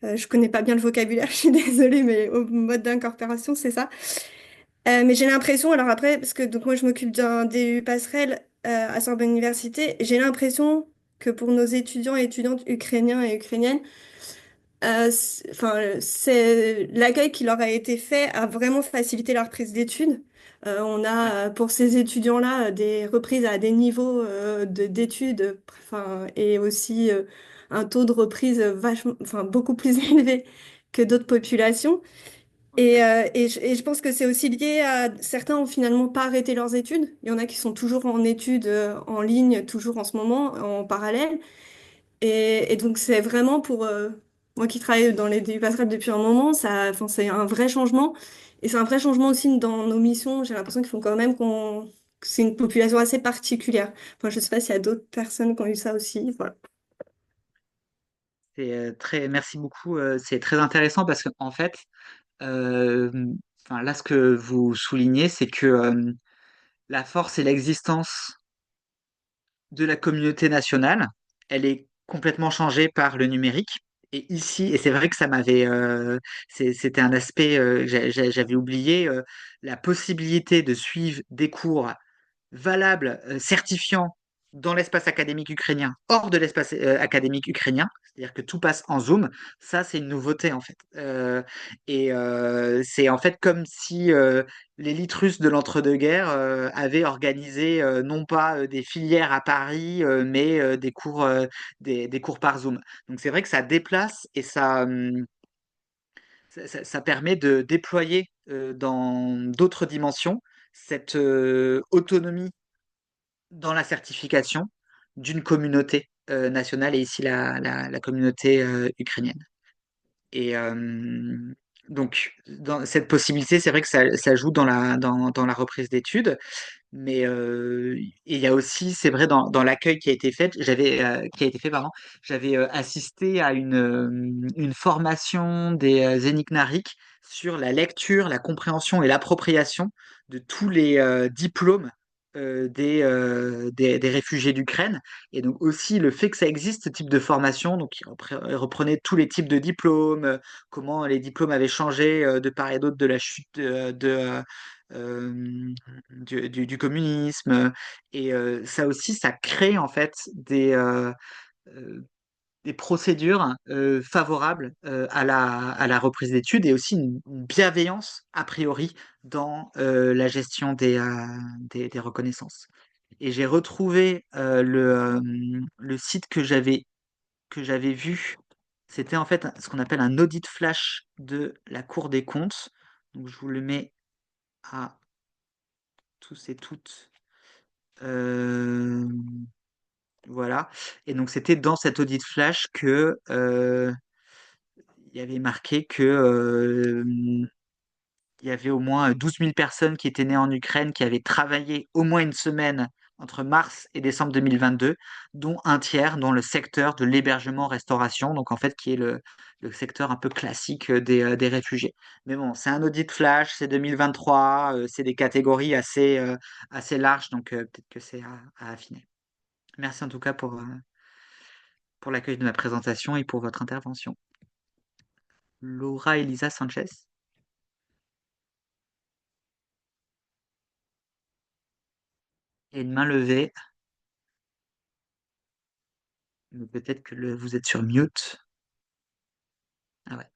Je connais pas bien le vocabulaire, je suis désolée, mais au mode d'incorporation, c'est ça. Mais j'ai l'impression, alors après, parce que donc moi je m'occupe d'un DU passerelle à Sorbonne Université, j'ai l'impression que pour nos étudiants et étudiantes ukrainiens et ukrainiennes, enfin, c'est l'accueil qui leur a été fait a vraiment facilité leur prise d'études. On Ouais. a pour ces étudiants-là des reprises à des niveaux d'études, enfin, et aussi un taux de reprise vachement, enfin, beaucoup plus élevé que d'autres populations. Ok. Et je pense que c'est aussi lié à certains ont finalement pas arrêté leurs études. Il y en a qui sont toujours en études en ligne, toujours en ce moment, en parallèle. Et donc, c'est vraiment pour moi qui travaille dans les DU passerelles depuis un moment, ça, enfin, c'est un vrai changement. Et c'est un vrai changement aussi dans nos missions. J'ai l'impression qu'il faut quand même que c'est une population assez particulière. Enfin, je sais pas s'il y a d'autres personnes qui ont eu ça aussi. Voilà. Merci beaucoup. C'est très intéressant parce qu'en fait, euh, enfin, là, ce que vous soulignez, c'est que la force et l'existence de la communauté nationale, elle est complètement changée par le numérique. Et ici, et c'est vrai que c'était un aspect que j'avais oublié, la possibilité de suivre des cours valable, certifiant dans l'espace académique ukrainien, hors de l'espace académique ukrainien, c'est-à-dire que tout passe en Zoom, ça c'est une nouveauté en fait. C'est en fait comme si l'élite russe de l'entre-deux-guerres avait organisé non pas des filières à Paris, mais des cours par Zoom. Donc c'est vrai que ça déplace et ça permet de déployer dans d'autres dimensions cette autonomie dans la certification d'une communauté nationale et ici la communauté ukrainienne. Et donc, dans cette possibilité, c'est vrai que ça joue dans la reprise d'études, mais il y a aussi, c'est vrai, dans l'accueil qui a été fait, qui a été fait, pardon, j'avais assisté à une formation des Zénik-Narik sur la lecture, la compréhension et l'appropriation de tous les diplômes des réfugiés d'Ukraine. Et donc aussi le fait que ça existe, ce type de formation, donc il reprenait tous les types de diplômes, comment les diplômes avaient changé de part et d'autre de la chute euh, du communisme. Et ça aussi, ça crée en fait euh, des procédures favorables à la reprise d'études et aussi une bienveillance a priori dans la gestion des reconnaissances. Et j'ai retrouvé le site que j'avais vu. C'était en fait ce qu'on appelle un audit flash de la Cour des comptes. Donc je vous le mets à tous et toutes. Euh, voilà. Et donc c'était dans cet audit flash que il y avait marqué que il y avait au moins 12 000 personnes qui étaient nées en Ukraine, qui avaient travaillé au moins une semaine entre mars et décembre 2022, dont un tiers dans le secteur de l'hébergement-restauration, donc en fait qui est le secteur un peu classique des réfugiés. Mais bon, c'est un audit flash, c'est 2023, c'est des catégories assez larges, donc peut-être que c'est à affiner. Merci en tout cas pour l'accueil de ma présentation et pour votre intervention. Laura Elisa Sanchez. Et une main levée, mais peut-être que vous êtes sur mute. Ah ouais.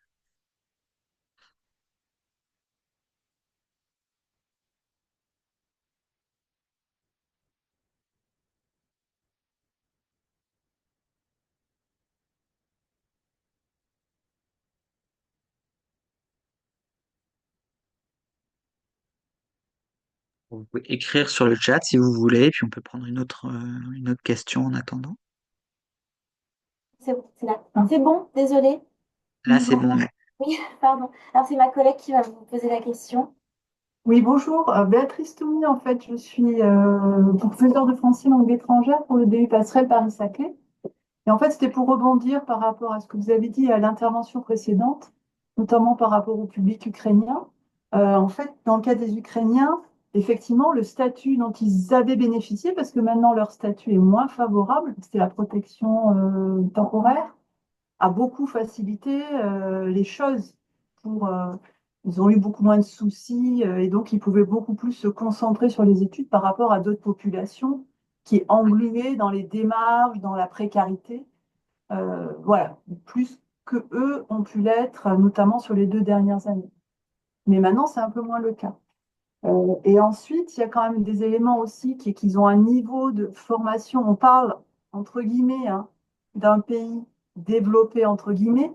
Vous pouvez écrire sur le chat si vous voulez, puis on peut prendre une autre question en attendant. C'est bon, c'est là. C'est bon, désolé. Là, c'est bon. Oui, pardon. Alors, c'est ma collègue qui va vous poser la question. Oui, bonjour. Béatrice Toumy, en fait, je suis professeure de français langue étrangère pour le DU Passerelle Paris-Saclay. Et en fait, c'était pour rebondir par rapport à ce que vous avez dit à l'intervention précédente, notamment par rapport au public ukrainien. En fait, dans le cas des Ukrainiens, effectivement, le statut dont ils avaient bénéficié, parce que maintenant leur statut est moins favorable, c'était la protection temporaire, a beaucoup facilité les choses pour ils ont eu beaucoup moins de soucis et donc ils pouvaient beaucoup plus se concentrer sur les études par rapport à d'autres populations qui engluaient dans les démarches, dans la précarité, voilà, plus que eux ont pu l'être, notamment sur les 2 dernières années. Mais maintenant, c'est un peu moins le cas. Et ensuite, il y a quand même des éléments aussi qui qu'ils ont un niveau de formation. On parle, entre guillemets, hein, d'un pays développé, entre guillemets,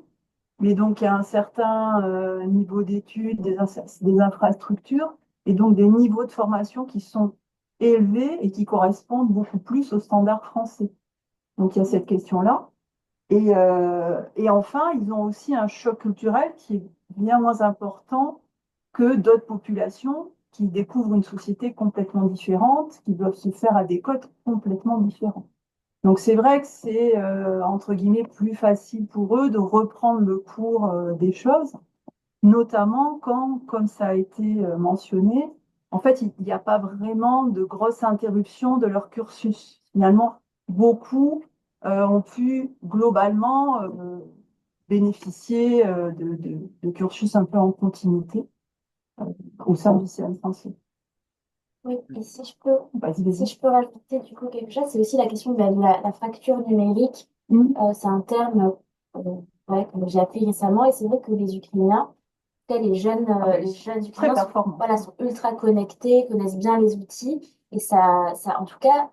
mais donc il y a un certain niveau d'études, des infrastructures, et donc des niveaux de formation qui sont élevés et qui correspondent beaucoup plus aux standards français. Donc il y a cette question-là. Et enfin, ils ont aussi un choc culturel qui est bien moins important que d'autres populations qui découvrent une société complètement différente, qui doivent se faire à des codes complètement différents. Donc c'est vrai que c'est, entre guillemets, plus facile pour eux de reprendre le cours des choses, notamment quand, comme ça a été mentionné, en fait, il n'y a pas vraiment de grosse interruption de leur cursus. Finalement, beaucoup ont pu globalement bénéficier de cursus un peu en continuité euh, au sein du CN français. Oui, et si je peux, Vas-y, vas-y. si je peux rajouter du coup quelque chose, c'est aussi la question de la fracture numérique. C'est un terme ouais, que j'ai appris récemment et c'est vrai que les Ukrainiens, en tout cas, les jeunes Très Ukrainiens sont, performant. voilà, sont ultra connectés, connaissent bien les outils et en tout cas,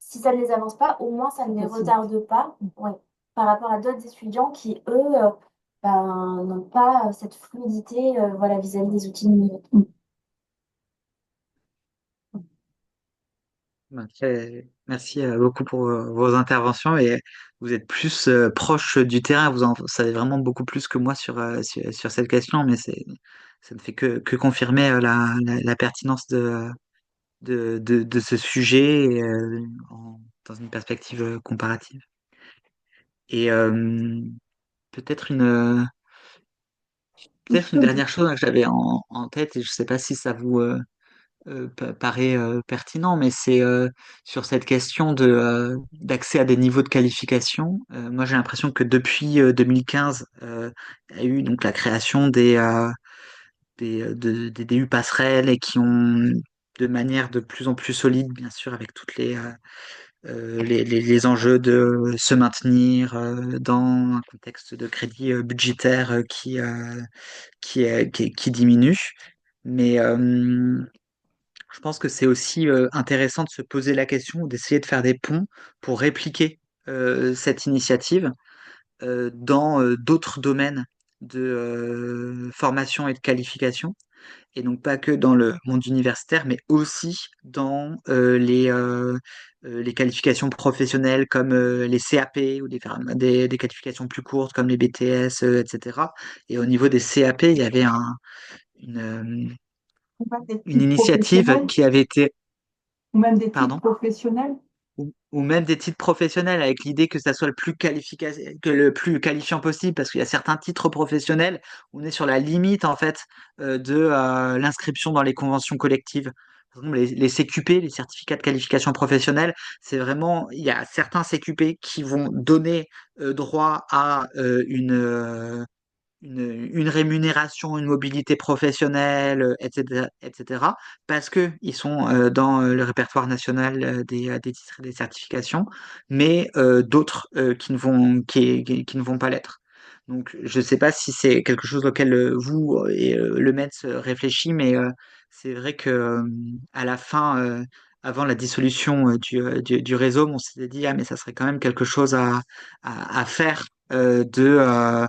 si ça ne les avance pas, au moins ça ne les Facile. retarde pas, ouais, par rapport à d'autres étudiants qui, eux, ben, n'ont pas cette fluidité voilà, vis-à-vis des outils numériques. Ben, merci beaucoup pour vos interventions et vous êtes plus proche du terrain, vous en savez vraiment beaucoup plus que moi sur cette question, mais ça ne fait que confirmer la pertinence de ce sujet dans une perspective comparative. Et peut-être une, peut-être une dernière chose que j'avais en tête, et je ne sais pas si ça vous paraît pertinent, mais c'est sur cette question d'accès à des niveaux de qualification. Moi, j'ai l'impression que depuis 2015, il y a eu donc la création des DU passerelles et qui ont de manière de plus en plus solide, bien sûr, avec toutes les enjeux de se maintenir dans un contexte de crédit budgétaire qui diminue. Mais je pense que c'est aussi intéressant de se poser la question ou d'essayer de faire des ponts pour répliquer cette initiative dans d'autres domaines de formation et de qualification, et donc pas que dans le monde universitaire, mais aussi dans les qualifications professionnelles comme les CAP ou des qualifications plus courtes comme les BTS, etc. Et au niveau des CAP, il y avait une, euh, Ou même des une titres initiative professionnels, qui avait été, ou même des titres pardon, professionnels. ou même des titres professionnels avec l'idée que ça soit le plus qualifiant possible, parce qu'il y a certains titres professionnels où on est sur la limite en fait de l'inscription dans les conventions collectives. par exemple, les CQP, les certificats de qualification professionnelle, c'est vraiment, il y a certains CQP qui vont donner droit à une rémunération, une mobilité professionnelle, etc., etc., parce que ils sont dans le répertoire national des titres et des certifications, mais d'autres qui ne vont pas l'être. Donc, je ne sais pas si c'est quelque chose auquel vous et le MEDS réfléchit, mais c'est vrai que à la fin, avant la dissolution du réseau, on s'était dit, ah, mais ça serait quand même quelque chose à faire de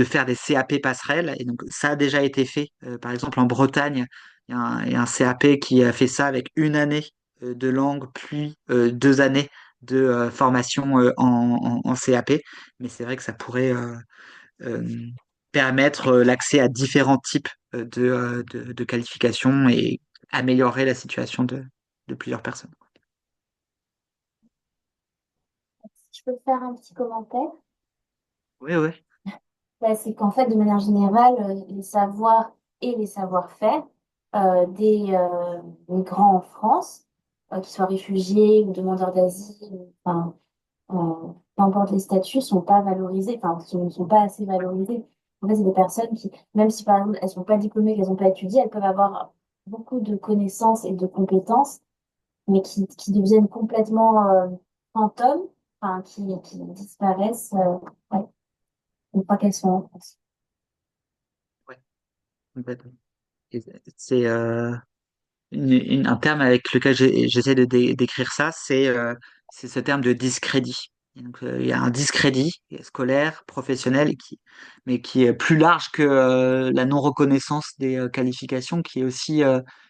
faire des CAP passerelles. Et donc, ça a déjà été fait. Par exemple, en Bretagne, il y a un CAP qui a fait ça avec une année de langue, puis 2 années de formation en CAP. Mais c'est vrai que ça pourrait euh, permettre l'accès à différents types de qualifications et améliorer la situation de plusieurs personnes. Je peux faire un petit commentaire. Oui, oui. Bah, c'est qu'en fait, de manière générale, les savoirs et les savoir-faire des migrants en France, qu'ils soient réfugiés ou demandeurs d'asile, enfin, peu importe les statuts, sont pas valorisés, enfin, ne sont pas assez valorisés. En fait, c'est des personnes qui, même si par exemple elles sont pas diplômées, qu'elles n'ont pas étudié, elles peuvent avoir beaucoup de connaissances et de compétences, mais qui deviennent complètement fantômes, enfin, qui disparaissent ouais, une fois qu'elles sont en France. Ouais, complètement. Et c'est un terme avec lequel j'essaie de décrire ça, c'est ce terme de discrédit. Et donc, il y a un discrédit scolaire, professionnel, mais qui est plus large que la non-reconnaissance des qualifications, qui est aussi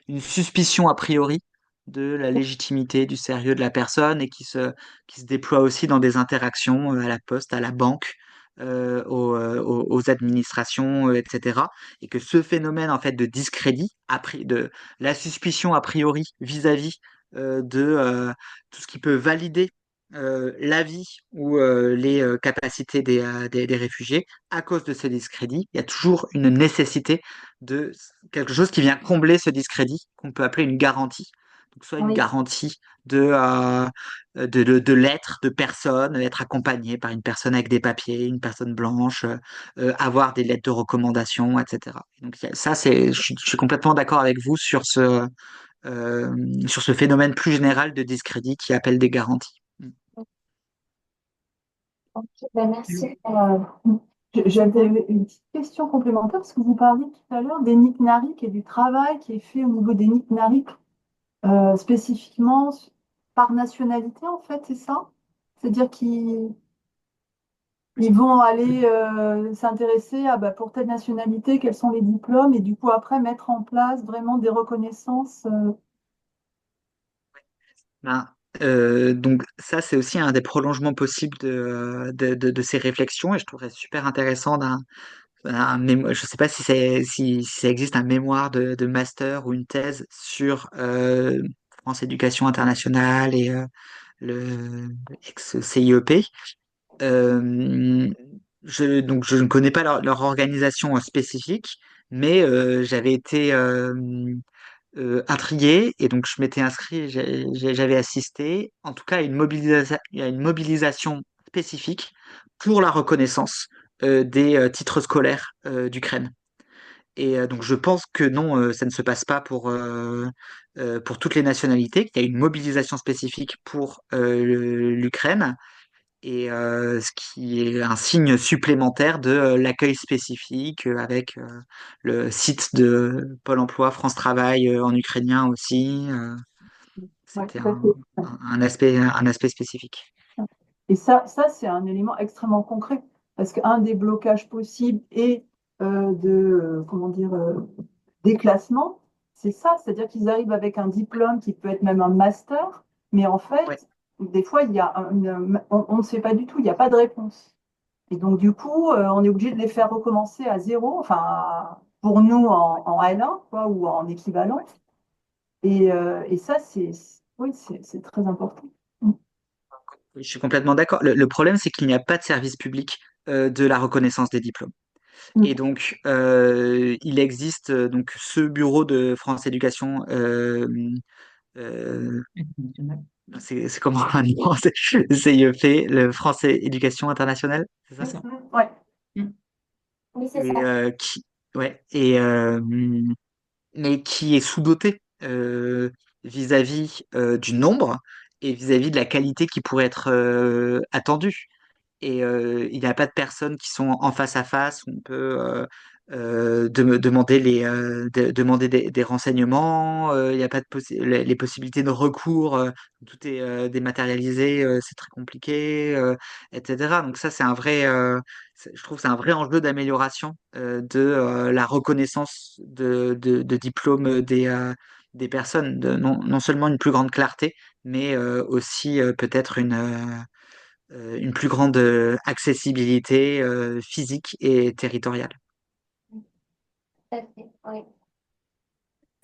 une suspicion a priori de la légitimité, du sérieux de la personne et qui se déploie aussi dans des interactions à la poste, à la banque, aux administrations, etc. Et que ce phénomène en fait de discrédit, de la suspicion a priori vis-à-vis de tout ce qui peut valider l'avis ou les capacités des réfugiés, à cause de ce discrédit, il y a toujours une nécessité de quelque chose qui vient combler ce discrédit, qu'on peut appeler une garantie. Donc, soit une Oui, garantie de l'être, de personne, être accompagné par une personne avec des papiers, une personne blanche, avoir des lettres de recommandation, etc. Donc ça, je suis complètement d'accord avec vous sur ce phénomène plus général de discrédit qui appelle des garanties. ok, ben merci pour, J'avais une petite question complémentaire parce que vous parliez tout à l'heure des NIC-NARIC et du travail qui est fait au niveau des NIC-NARIC spécifiquement par nationalité, en fait, c'est ça? C'est-à-dire qu'ils vont aller s'intéresser à bah, pour telle nationalité, quels sont les diplômes, et du coup après mettre en place vraiment des reconnaissances. Ben, donc ça, c'est aussi un des prolongements possibles de ces réflexions et je trouverais super intéressant je sais pas si ça existe un mémoire de master ou une thèse sur France Éducation Internationale et le ex-CIEP. Euh, donc je ne connais pas leur organisation spécifique, mais j'avais été intrigué et donc je m'étais inscrit, j'avais assisté en tout cas à une mobilisation spécifique pour la reconnaissance des titres scolaires d'Ukraine. Et donc je pense que non, ça ne se passe pas pour toutes les nationalités, qu'il y a une mobilisation spécifique pour l'Ukraine et ce qui est un signe supplémentaire de l'accueil spécifique avec le site de Pôle emploi, France Travail en ukrainien aussi. Ouais, C'était tout à fait. un aspect spécifique. Et ça c'est un élément extrêmement concret parce qu'un des blocages possibles et comment dire, déclassement, c'est ça, c'est-à-dire qu'ils arrivent avec un diplôme qui peut être même un master, mais en Ouais. fait, des fois, on ne sait pas du tout, il n'y a pas de réponse. Et donc, du coup, on est obligé de les faire recommencer à zéro, enfin, pour nous en L1, quoi, ou en équivalent. Et ça, oui, c'est très important. Je suis complètement d'accord. Le problème, c'est qu'il n'y a pas de service public de la reconnaissance des diplômes. Et Mm. donc, il existe donc ce bureau de France Éducation. Euh, International. c'est comment non, c'est CIEP, le Français Éducation Internationale, c'est C'est ça? ça. Ouais. Mm. Oui, c'est Et ça. ouais, et mais qui est sous-doté vis-à-vis du nombre et vis-à-vis de la qualité qui pourrait être attendue. Et il n'y a pas de personnes qui sont en face à face. On peut demander des renseignements. Il n'y a pas de les possibilités de recours. Tout est dématérialisé. C'est très compliqué, etc. Donc ça, c'est un vrai. Je trouve que c'est un vrai enjeu d'amélioration de la reconnaissance de diplômes des personnes. Non seulement une plus grande clarté, mais aussi peut-être une plus grande accessibilité physique et territoriale. Tout à fait, oui.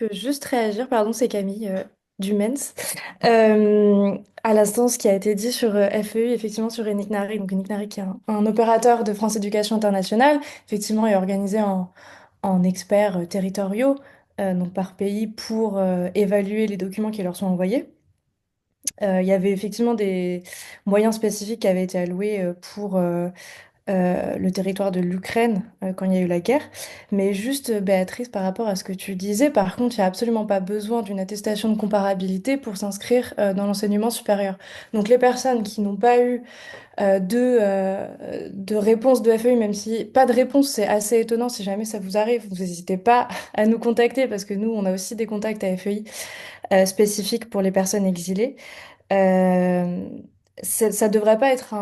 Je peux juste réagir, pardon, c'est Camille du MENS. À l'instant, ce qui a été dit sur FEI, effectivement sur Enigna. Donc Enigna qui est un opérateur de France Éducation Internationale, effectivement est organisé en experts territoriaux, donc par pays, pour évaluer les documents qui leur sont envoyés. Il y avait effectivement des moyens spécifiques qui avaient été alloués pour le territoire de l'Ukraine quand il y a eu la guerre. Mais juste, Béatrice, par rapport à ce que tu disais, par contre, il n'y a absolument pas besoin d'une attestation de comparabilité pour s'inscrire dans l'enseignement supérieur. Donc les personnes qui n'ont pas eu de réponse de FEU, même si pas de réponse, c'est assez étonnant, si jamais ça vous arrive, vous n'hésitez pas à nous contacter parce que nous, on a aussi des contacts à FEI spécifiques pour les personnes exilées. Euh, ça devrait pas être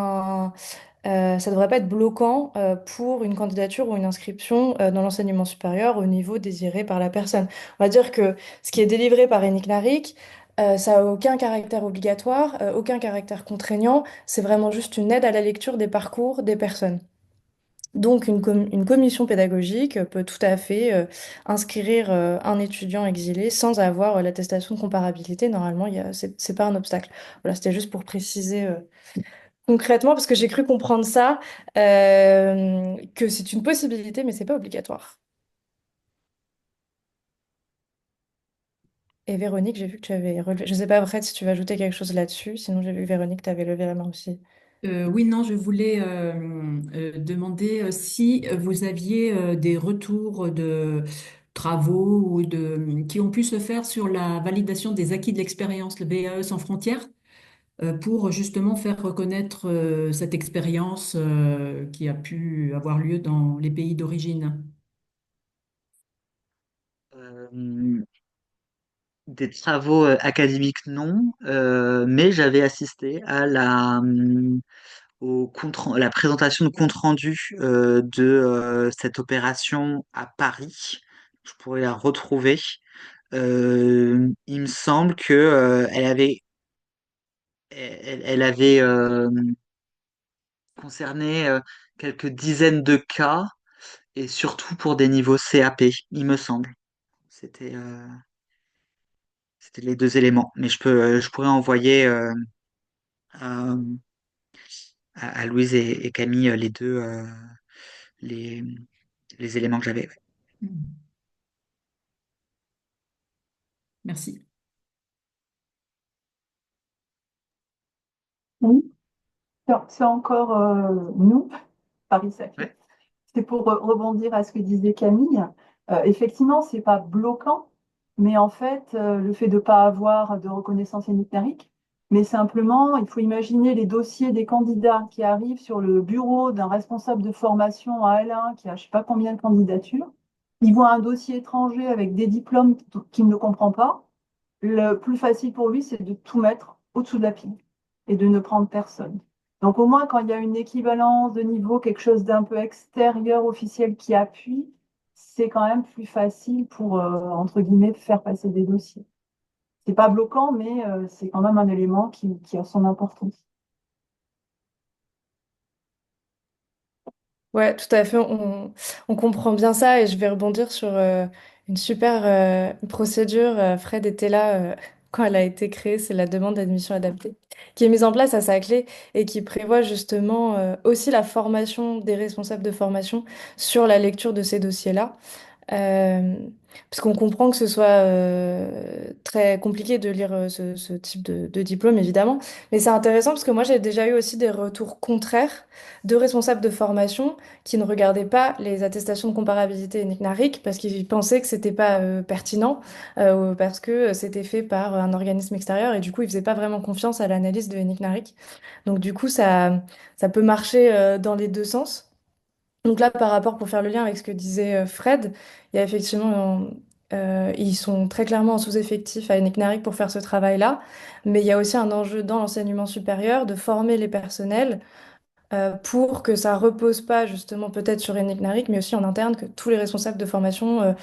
ça devrait pas être bloquant pour une candidature ou une inscription dans l'enseignement supérieur au niveau désiré par la personne. On va dire que ce qui est délivré par Enic Narik, ça a aucun caractère obligatoire, aucun caractère contraignant. C'est vraiment juste une aide à la lecture des parcours des personnes. Donc une commission pédagogique peut tout à fait inscrire un étudiant exilé sans avoir l'attestation de comparabilité. Normalement, c'est pas un obstacle. Voilà, c'était juste pour préciser concrètement, parce que j'ai cru comprendre ça, que c'est une possibilité, mais c'est pas obligatoire. Et Véronique, j'ai vu que tu avais relevé. Je sais pas, Fred, si tu veux ajouter quelque chose là-dessus. Sinon, j'ai vu que Véronique, tu avais levé la main aussi. Oui, non, je voulais demander si vous aviez des retours de travaux ou qui ont pu se faire sur la validation des acquis de l'expérience, le BAE sans frontières, pour justement faire reconnaître cette expérience qui a pu avoir lieu dans les pays d'origine. Euh, des travaux académiques, non, mais j'avais assisté à la présentation de compte rendu de cette opération à Paris. Je pourrais la retrouver. Il me semble que elle avait concerné quelques dizaines de cas et surtout pour des niveaux CAP, il me semble. C'était c'était les deux éléments. Mais je pourrais envoyer à, à Louise et Camille les deux les, les éléments que j'avais. Ouais. Mhm. Merci. Oui, c'est encore nous, Paris-Saclay. Ouais. C'est pour rebondir à ce que disait Camille. Effectivement, c'est pas bloquant, mais en fait, le fait de ne pas avoir de reconnaissance sanitaire, mais simplement, il faut imaginer les dossiers des candidats qui arrivent sur le bureau d'un responsable de formation à Alain qui a je sais pas combien de candidatures. Il voit un dossier étranger avec des diplômes qu'il ne comprend pas. Le plus facile pour lui, c'est de tout mettre au-dessous de la pile et de ne prendre personne. Donc au moins, quand il y a une équivalence de niveau, quelque chose d'un peu extérieur, officiel qui appuie, c'est quand même plus facile pour, entre guillemets, faire passer des dossiers. C'est pas bloquant, mais c'est quand même un élément qui a son importance. Ouais, tout à fait. On comprend bien ça et je vais rebondir sur une super procédure. Fred était là quand elle a été créée, c'est la demande d'admission adaptée, qui est mise en place à Saclay et qui prévoit justement aussi la formation des responsables de formation sur la lecture de ces dossiers-là. Euh, Parce qu'on comprend que ce soit très compliqué de lire ce type de diplôme, évidemment. Mais c'est intéressant parce que moi, j'ai déjà eu aussi des retours contraires de responsables de formation qui ne regardaient pas les attestations de comparabilité ENIC-NARIC parce qu'ils pensaient que c'était pas pertinent, parce que c'était fait par un organisme extérieur et du coup, ils faisaient pas vraiment confiance à l'analyse de ENIC-NARIC. Donc du coup, ça peut marcher dans les deux sens. Donc là, par rapport, pour faire le lien avec ce que disait Fred, il y a effectivement, ils sont très clairement en sous-effectif à ENIC-NARIC pour faire ce travail-là, mais il y a aussi un enjeu dans l'enseignement supérieur de former les personnels pour que ça repose pas justement peut-être sur Enigmatic, mais aussi en interne, que tous les responsables de formation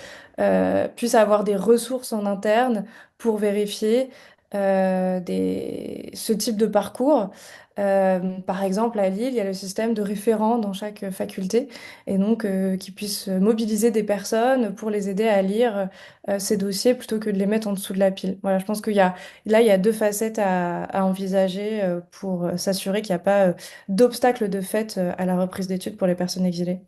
puissent avoir des ressources en interne pour vérifier ce type de parcours. Par exemple, à Lille, il y a le système de référents dans chaque faculté, et donc qui puissent mobiliser des personnes pour les aider à lire ces dossiers plutôt que de les mettre en dessous de la pile. Voilà, je pense qu'il y a, là, il y a deux facettes à envisager pour s'assurer qu'il n'y a pas d'obstacles de fait à la reprise d'études pour les personnes exilées.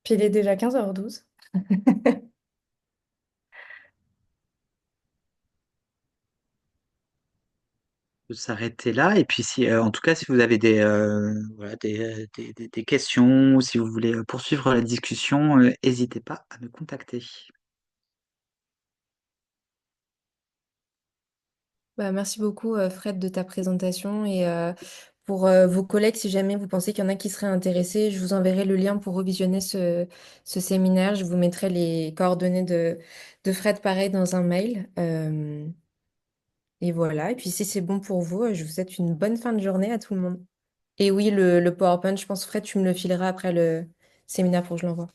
Puis il est déjà 15h12. peut s'arrêter là. Et puis, si, en tout cas, si vous avez voilà, des questions ou si vous voulez poursuivre la discussion, n'hésitez pas à me contacter. Bah, merci beaucoup, Fred, de ta présentation. Et pour vos collègues, si jamais vous pensez qu'il y en a qui seraient intéressés, je vous enverrai le lien pour revisionner ce séminaire. Je vous mettrai les coordonnées de Fred, pareil, dans un mail. Et voilà. Et puis, si c'est bon pour vous, je vous souhaite une bonne fin de journée à tout le monde. Et oui, le PowerPoint, je pense, Fred, tu me le fileras après le séminaire pour que je l'envoie.